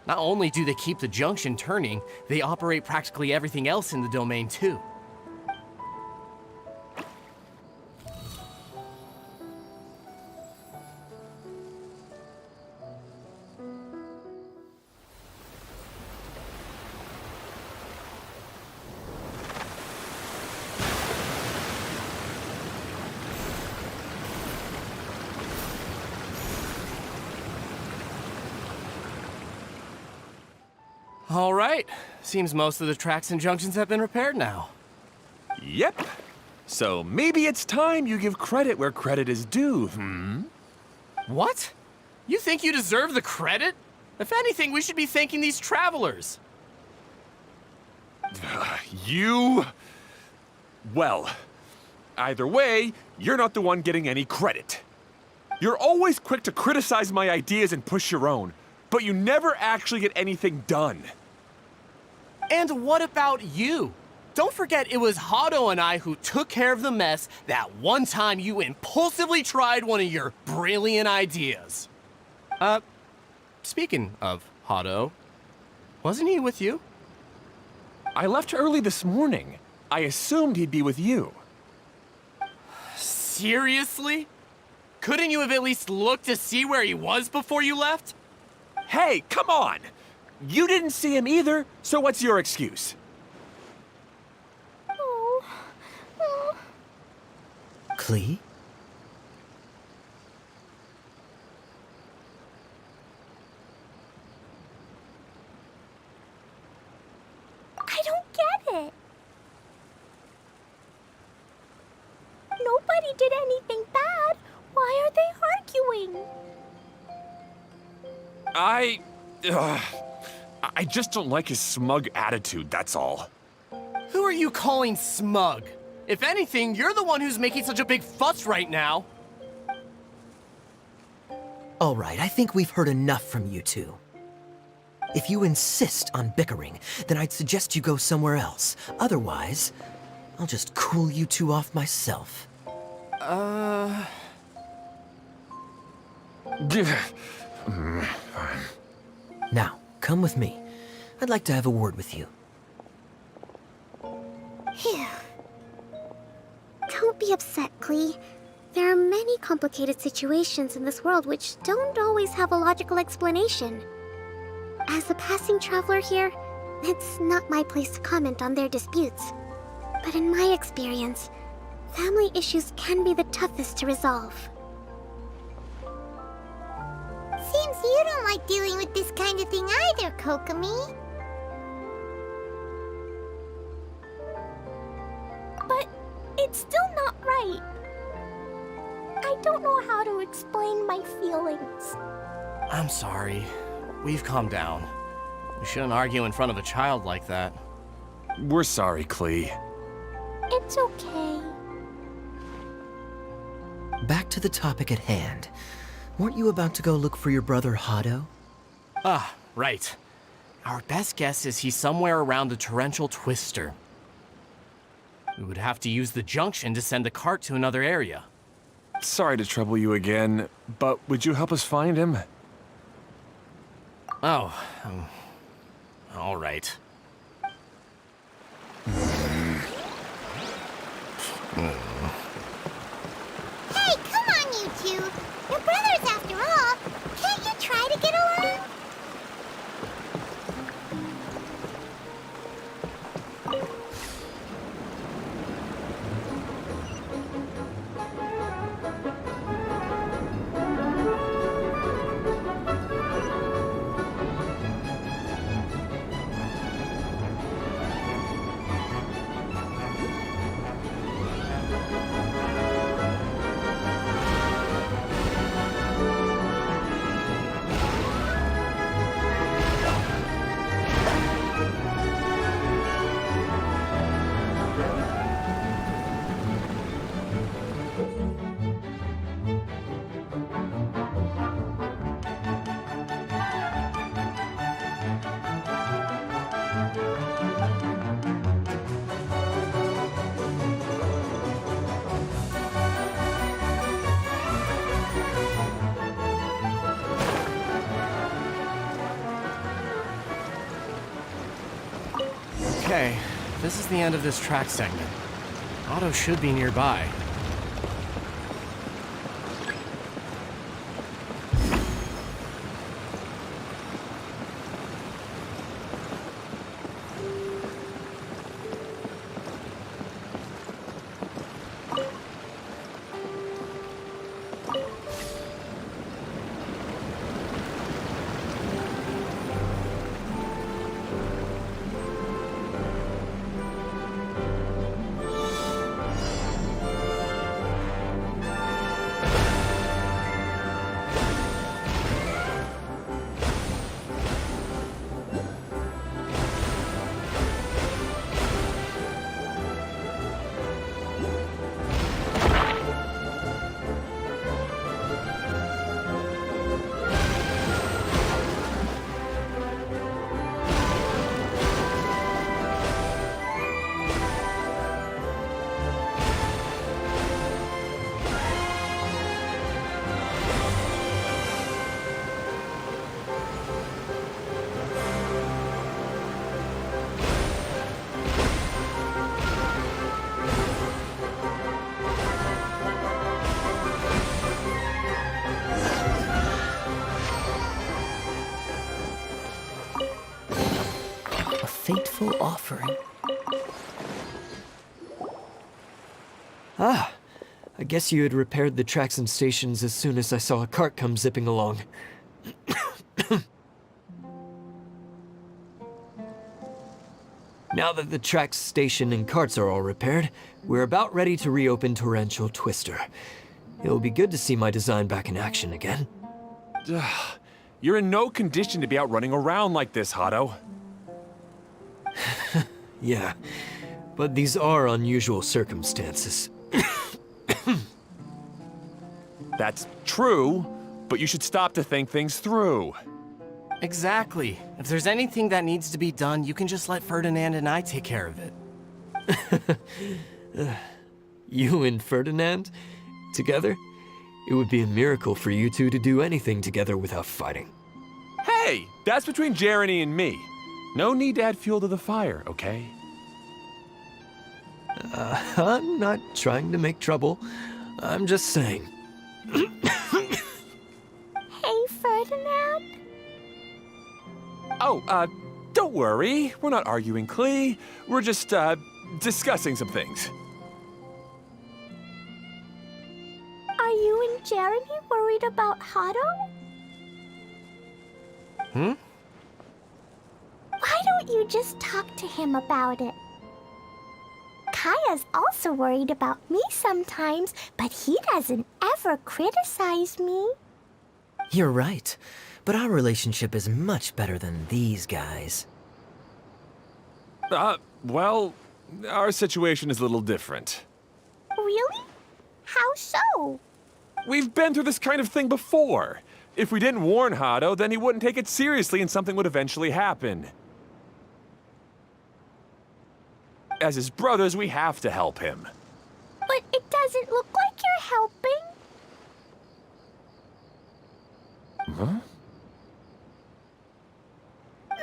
Not only do they keep the junction turning, they operate practically everything else in the domain too. All right. Seems most of the tracks and junctions have been repaired now. Yep. So maybe it's time you give credit where credit is due, What? You think you deserve the credit? If anything, we should be thanking these travelers. You... Well, either way, you're not the one getting any credit. You're always quick to criticize my ideas and push your own, but you never actually get anything done. And what about you? Don't forget it was Hado and I who took care of the mess that one time you impulsively tried one of your brilliant ideas. Speaking of Hado, wasn't he with you? I left early this morning. I assumed he'd be with you. Seriously? Couldn't you have at least looked to see where he was before you left? Hey, come on! You didn't see him either, so what's your excuse? Klee? I don't get it. Nobody did anything bad. Why are they arguing? I just don't like his smug attitude, that's all. Who are you calling smug? If anything, you're the one who's making such a big fuss right now. All right, I think we've heard enough from you two. If you insist on bickering, then I'd suggest you go somewhere else. Otherwise, I'll just cool you two off myself. Now, come with me. I'd like to have a word with you. Phew. Don't be upset, Klee. There are many complicated situations in this world which don't always have a logical explanation. As a passing traveler here, it's not my place to comment on their disputes. But in my experience, family issues can be the toughest to resolve. Seems you don't like dealing with this kind of thing either, Kokomi. But it's still not right. don't know how to explain my feelings. I'm sorry. We've calmed down. We shouldn't argue in front of a child like that. We're sorry, Klee. It's okay. Back to the topic at hand. Weren't you about to go look for your brother Hado? Ah, right. Our best guess is he's somewhere around the torrential twister. We would have to use the junction to send the cart to another area. Sorry to trouble you again, but would you help us find him? Oh, all right. Hey, come on, you two. You're brothers after all. Can't you try to get along? Okay, this is the end of this track segment. Otto should be nearby. A fateful offering. Ah, I guess you had repaired the tracks and stations as soon as I saw a cart come zipping along. Now that the tracks, station, and carts are all repaired, we're about ready to reopen Torrential Twister. It'll be good to see my design back in action again. You're in no condition to be out running around like this, Hado. Yeah, but these are unusual circumstances. That's true, but you should stop to think things through. Exactly. If there's anything that needs to be done, you can just let Ferdinand and I take care of it. You and Ferdinand? Together? It would be a miracle for you two to do anything together without fighting. Hey, that's between Jeremy and me. No need to add fuel to the fire, okay? I'm not trying to make trouble. I'm just saying. Hey, Ferdinand? Oh, don't worry. We're not arguing, Klee. We're just, discussing some things. Are you and Jeremy worried about Hado? Hmm? Why don't you just talk to him about it? Kaya's also worried about me sometimes, but he doesn't ever never criticize me. You're right, but our relationship is much better than these guys. Well, our situation is a little different. Really? How so? We've been through this kind of thing before. If we didn't warn Hado, then he wouldn't take it seriously and something would eventually happen. As his brothers, we have to help him. But it doesn't look like you're helping. Huh?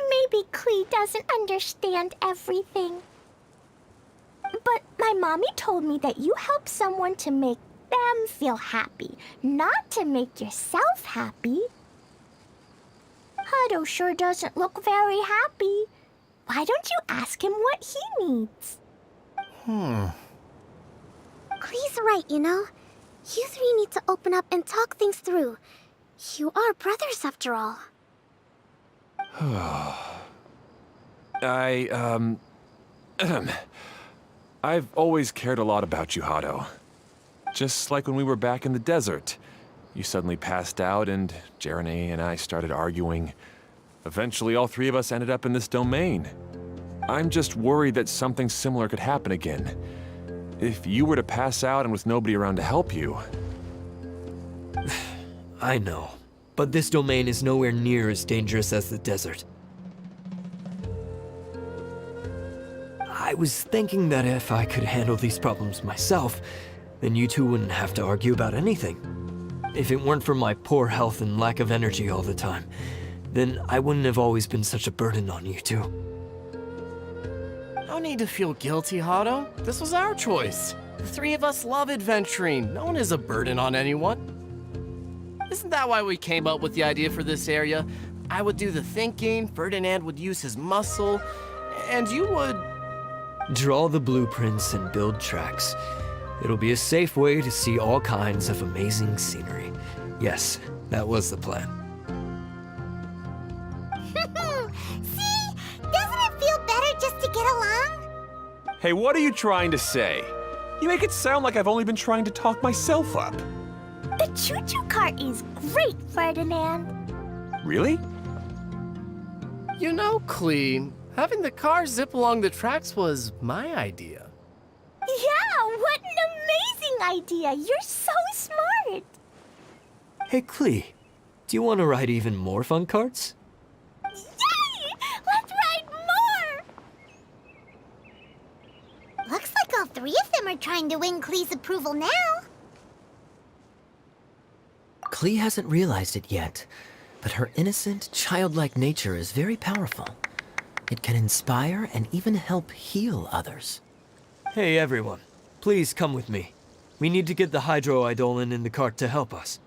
Maybe Klee doesn't understand everything. But my mommy told me that you help someone to make them feel happy, not to make yourself happy. Hado sure doesn't look very happy. Why don't you ask him what he needs? Klee's right, you know. You three need to open up and talk things through. You are brothers, after all. I've always cared a lot about you, Hado. Just like when we were back in the desert. You suddenly passed out and Jeremy and I started arguing. Eventually, all three of us ended up in this domain. I'm just worried that something similar could happen again. If you were to pass out and with nobody around to help you... I know, but this domain is nowhere near as dangerous as the desert. I was thinking that if I could handle these problems myself, then you two wouldn't have to argue about anything. If it weren't for my poor health and lack of energy all the time, then I wouldn't have always been such a burden on you two. No need to feel guilty, Hado. This was our choice. The three of us love adventuring. No one is a burden on anyone. Isn't that why we came up with the idea for this area? I would do the thinking, Ferdinand would use his muscle, and you would... Draw the blueprints and build tracks. It'll be a safe way to see all kinds of amazing scenery. Yes, that was the plan. See? Doesn't it feel better just to get along? Hey, what are you trying to say? You make it sound like I've only been trying to talk myself up. The choo-choo cart is great, Ferdinand. Really? You know, Klee, having the car zip along the tracks was my idea. Yeah, what an amazing idea. You're so smart. Hey, Klee, do you want to ride even more fun carts? Yay! Let's ride more! Looks like all three of them are trying to win Klee's approval now. Klee hasn't realized it yet, but her innocent, childlike nature is very powerful. It can inspire and even help heal others. Hey everyone, please come with me. We need to get the hydroidolin in the cart to help us.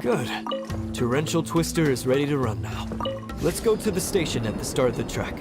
Good. Torrential Twister is ready to run now. Let's go to the station at the start of the track.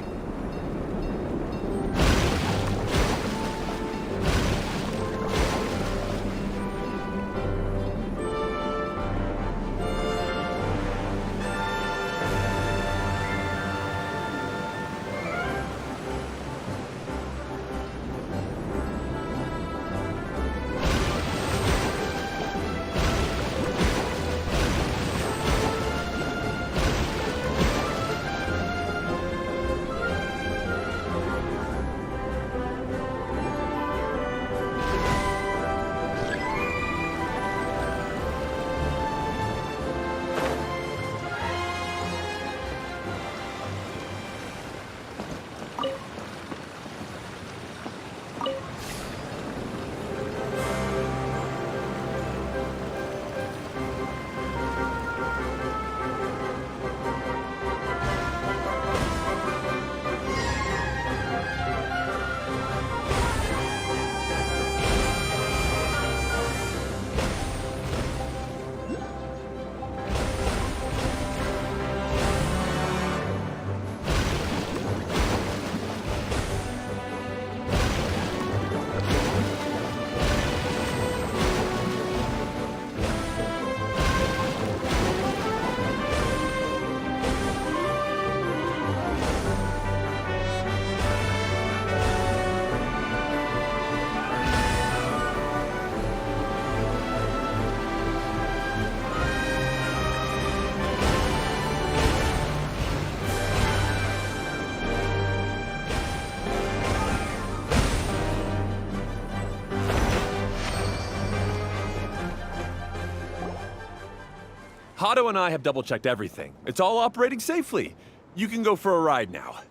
Hato and I have double-checked everything. It's all operating safely. You can go for a ride now.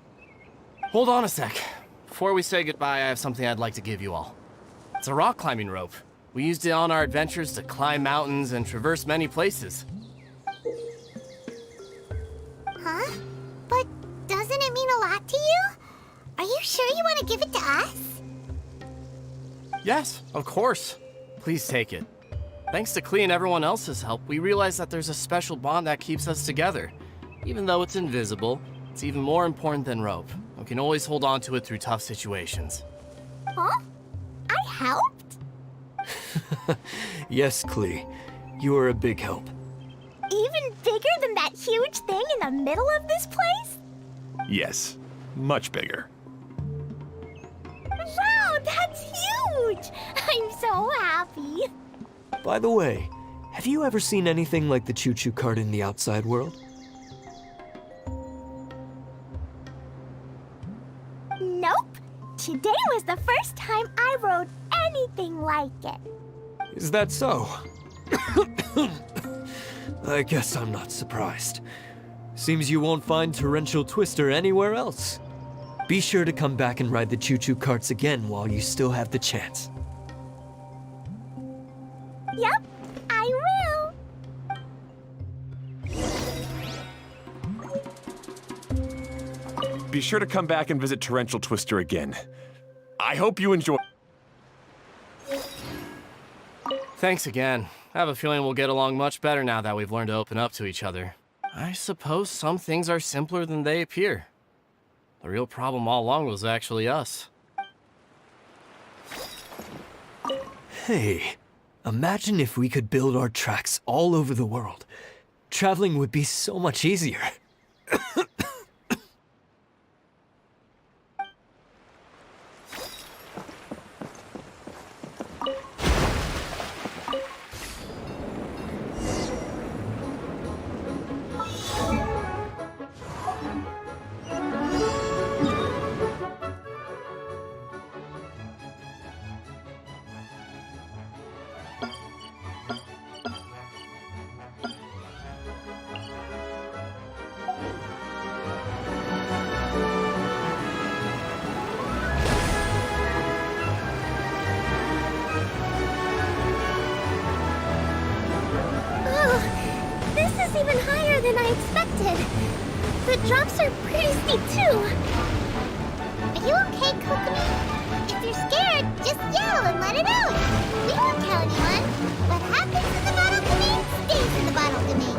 Hold on a sec. Before we say goodbye, I have something I'd like to give you all. It's a rock climbing rope. We used it on our adventures to climb mountains and traverse many places. Huh? But doesn't it mean a lot to you? Are you sure you want to give it to us? Yes, of course. Please take it. Thanks to Klee and everyone else's help, we realized that there's a special bond that keeps us together. Even though it's invisible, it's even more important than rope. We can always hold on to it through tough situations. Huh? I helped? Yes, Klee. You are a big help. Even bigger than that huge thing in the middle of this place? Yes, much bigger. Wow, that's huge! I'm so happy. By the way, have you ever seen anything like the choo-choo cart in the outside world? Nope. Today was the first time I rode anything like it. Is that so? I guess I'm not surprised. Seems you won't find Torrential Twister anywhere else. Be sure to come back and ride the choo-choo carts again while you still have the chance. Yep, I will. Be sure to come back and visit Torrential Twister again. I hope you enjoy. Thanks again. I have a feeling we'll get along much better now that we've learned to open up to each other. I suppose some things are simpler than they appear. The real problem all along was actually us. Hey, imagine if we could build our tracks all over the world. Traveling would be so much easier. Oh, this is even higher than I expected. The drops are pretty steep too. Are you okay, Kokomi? If you're scared, just yell and let it out. We won't tell anyone. What happens in the bottle domain stays in the bottle domain.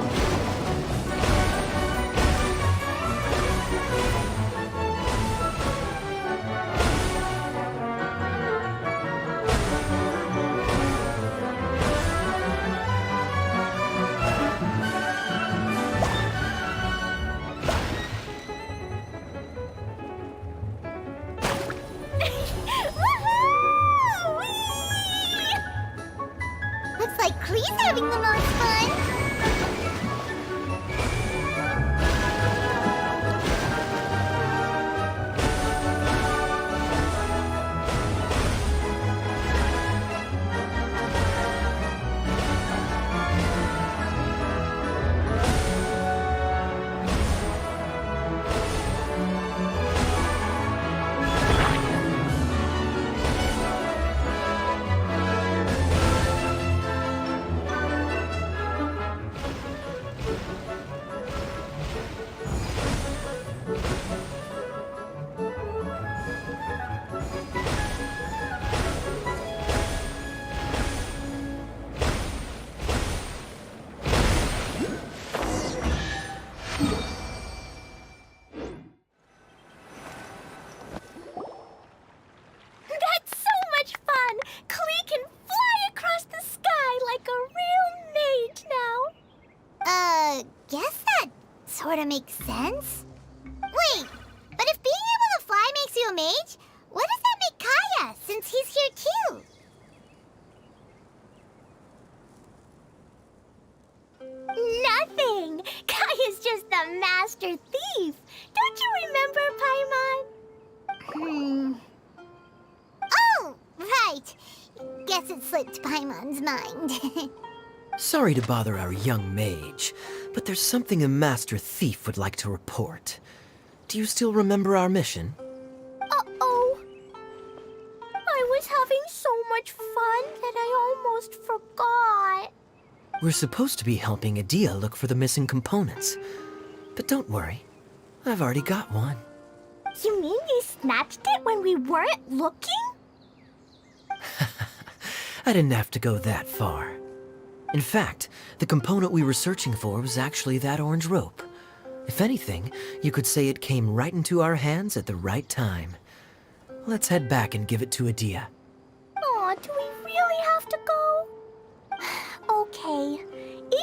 Looks like Klee's having the most fun. That's so much fun! Klee can fly across the sky like a real mage now. Guess that sort of makes sense. Wait, but if being able to fly makes you a mage, what does that make Kaya, since he's here too? Nothing! Kaya's just the master thief. Don't you remember, Paimon? Oh, right. Guess it slipped Paimon's mind. Sorry to bother our young mage, but there's something a master thief would like to report. Do you still remember our mission? Uh-oh. I was having so much fun that I almost forgot. We're supposed to be helping Adia look for the missing components. But don't worry, I've already got one. You mean you snatched it when we weren't looking? I didn't have to go that far. In fact, the component we were searching for was actually that orange rope. If anything, you could say it came right into our hands at the right time. Let's head back and give it to Adia. Aw, do we really have to go? Okay.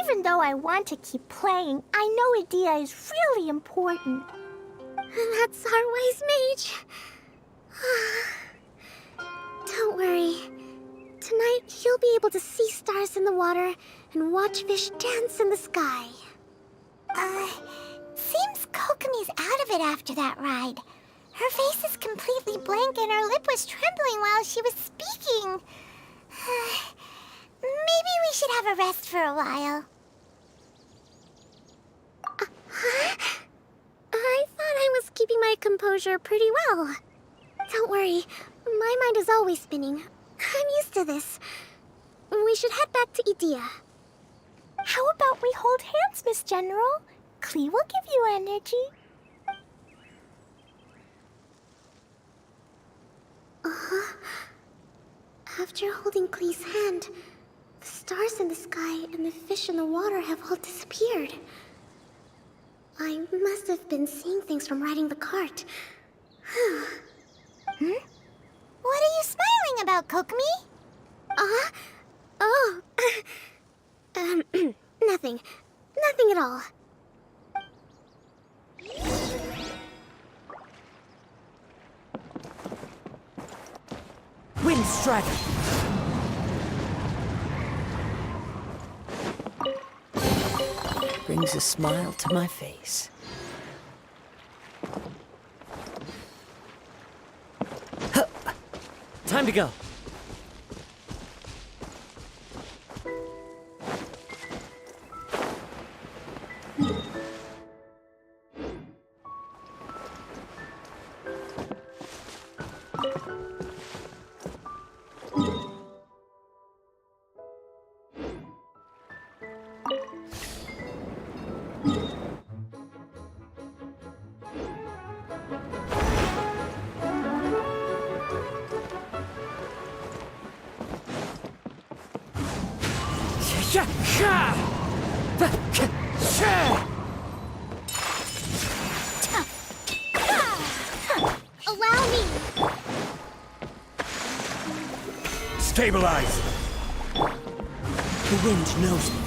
Even though I want to keep playing, I know Adia is really important. That's our wise mage. Don't worry. Tonight, you'll be able to see stars in the water and watch fish dance in the sky. Seems Kokomi's out of it after that ride. Her face is completely blank and her lip was trembling while she was speaking. Maybe we should have a rest for a while. I thought I was keeping my composure pretty well. Don't worry, my mind is always spinning. I'm used to this. We should head back to Idia. How about we hold hands, Miss General? Klee will give you energy. After holding Klee's hand, the stars in the sky and the fish in the water have all disappeared. I must have been seeing things from riding the cart. What are you smiling about, Kokomi? Nothing. Nothing at all. Wind Strider! Brings a smile to my face. Huh. Time to go. Allow me! Stabilize! The wind knows me.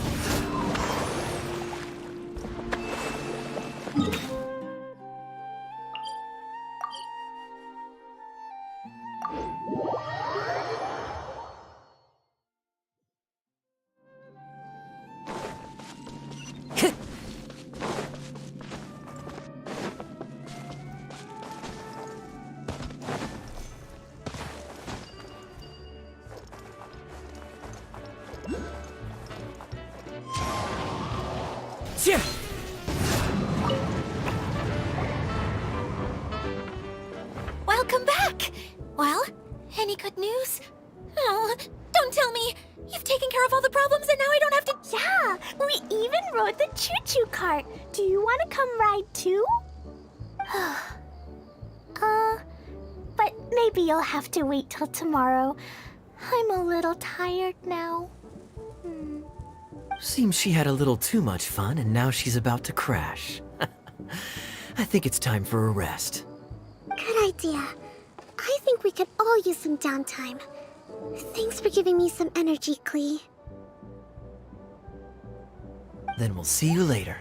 Welcome back! Well, any good news? Oh, don't tell me! You've taken care of all the problems and now I don't have to— Yeah, we even rode the choo-choo cart. Do you want to come ride too? But maybe you'll have to wait till tomorrow. I'm a little tired now. Seems she had a little too much fun and now she's about to crash. I think it's time for a rest. Good idea. I think we could all use some downtime. Thanks for giving me some energy, Klee. Then we'll see you later.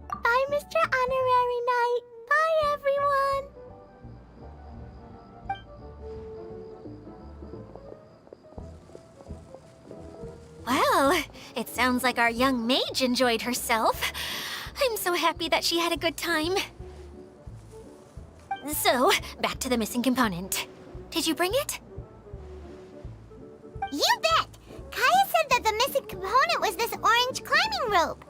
Bye, Mr. Honorary Knight. Bye, everyone. Well, it sounds like our young mage enjoyed herself. I'm so happy that she had a good time. So, back to the missing component. Did you bring it? You bet! Kaya said that the missing component was this orange climbing rope.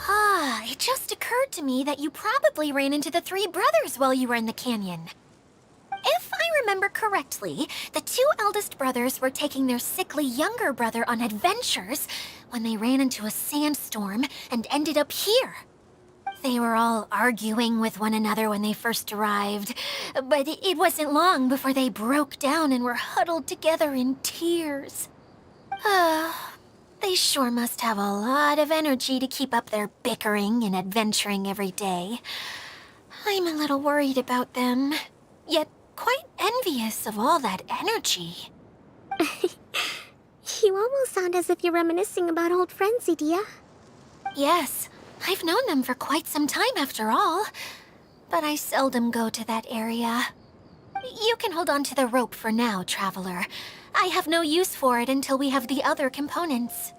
Ah, it just occurred to me that you probably ran into the three brothers while you were in the canyon. If I remember correctly, the two eldest brothers were taking their sickly younger brother on adventures when they ran into a sandstorm and ended up here. They were all arguing with one another when they first arrived, but it wasn't long before they broke down and were huddled together in tears. They sure must have a lot of energy to keep up their bickering and adventuring every day. I'm a little worried about them, yet quite envious of all that energy. You almost sound as if you're reminiscing about old friends, Idia. Yes, I've known them for quite some time after all, but I seldom go to that area. You can hold on to the rope for now, Traveler. I have no use for it until we have the other components.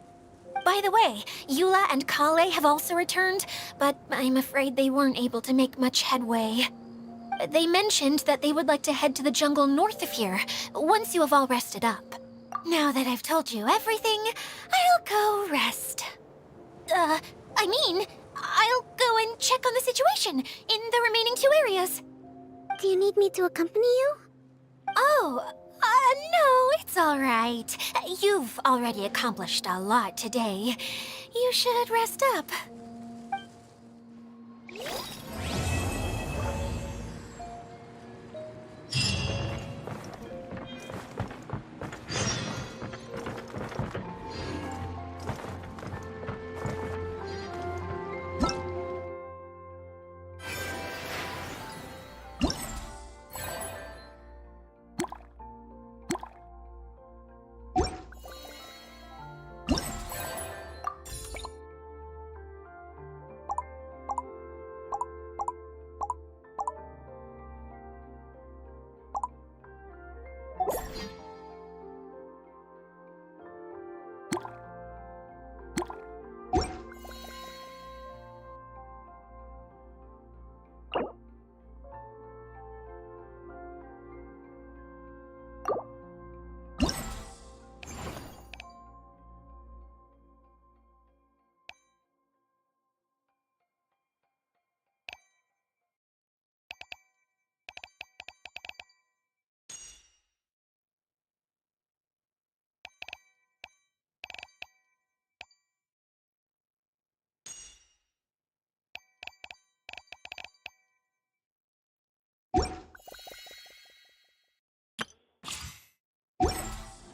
By the way, Eula and Kale have also returned, but I'm afraid they weren't able to make much headway. They mentioned that they would like to head to the jungle north of here, once you have all rested up. Now that I've told you everything, I'll go rest. I'll go and check on the situation in the remaining two areas. Do you need me to accompany you? Oh, no, it's all right. You've already accomplished a lot today. You should rest up.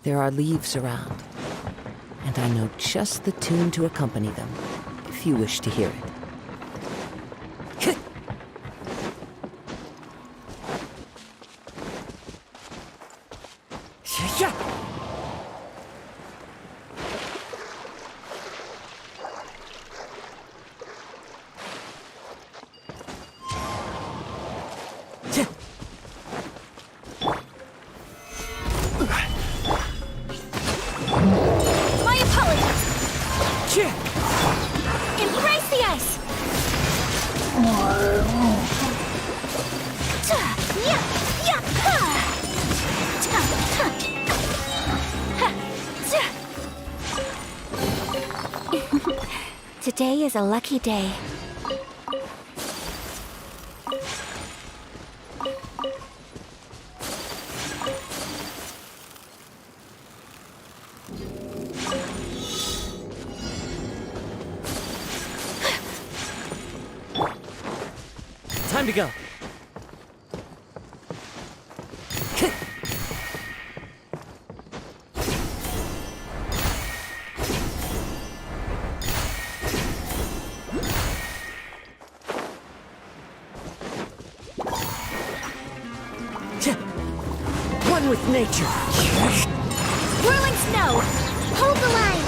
There are leaves around, and I know just the tune to accompany them, if you wish to hear it. My apologies! Embrace the ice! Today is a lucky day. Time to go. One with nature. Whirling snow! Hold the line!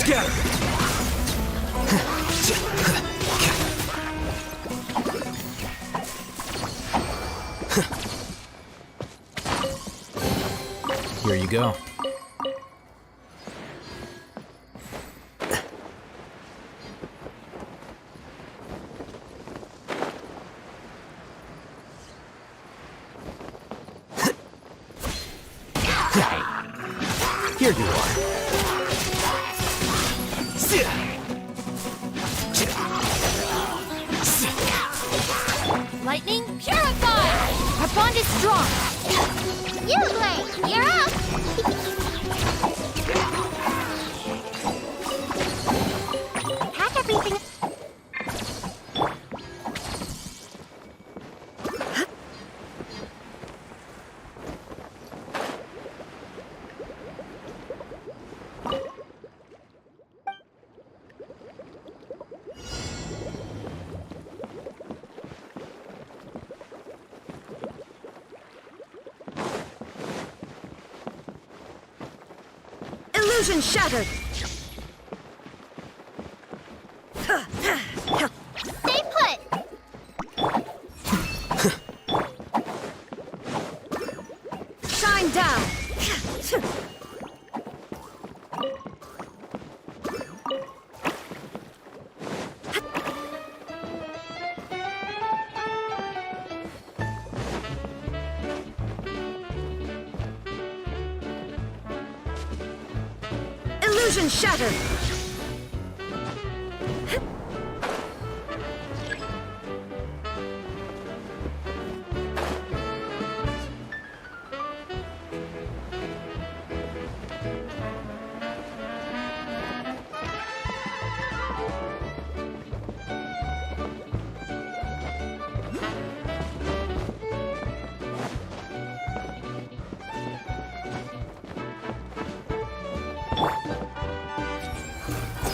Here you go. Here you are. Lightning, purify! Our bond is strong. You, Blake, you're up! Pack everything. Illusion shattered! Stay put! Shine down! Illusion shattered!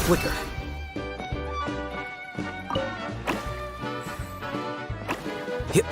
Quicker. Hip.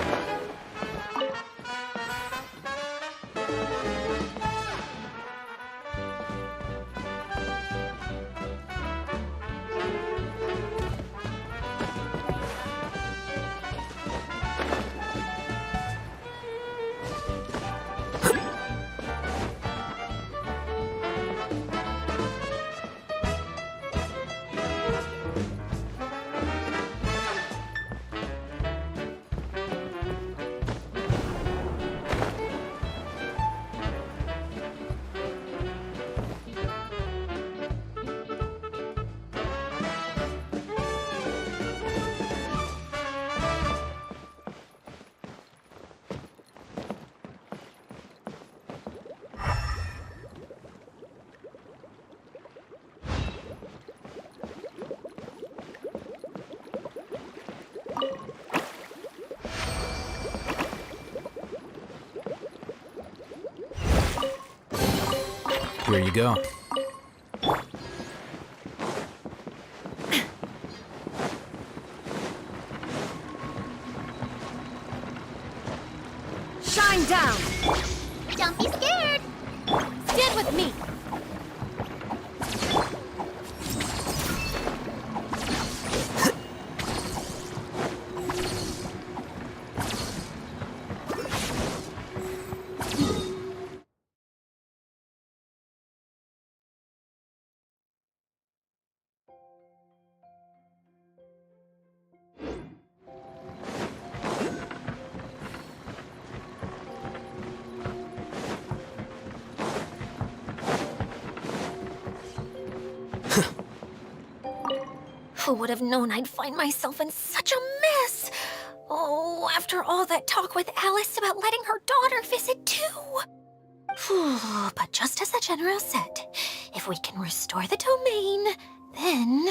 Here you go. Shine down! Don't be scared! Stand with me. Who would have known I'd find myself in such a mess? Oh, after all that talk with Alice about letting her daughter visit too. But just as the general said, if we can restore the domain, then...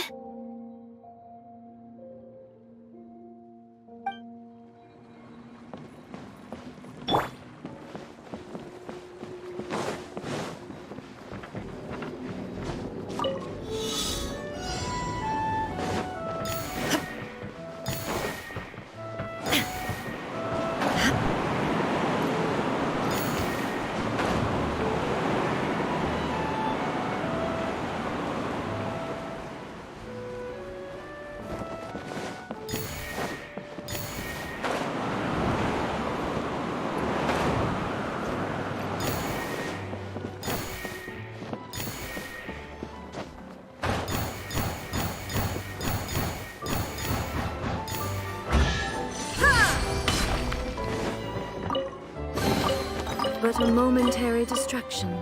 but a momentary distraction.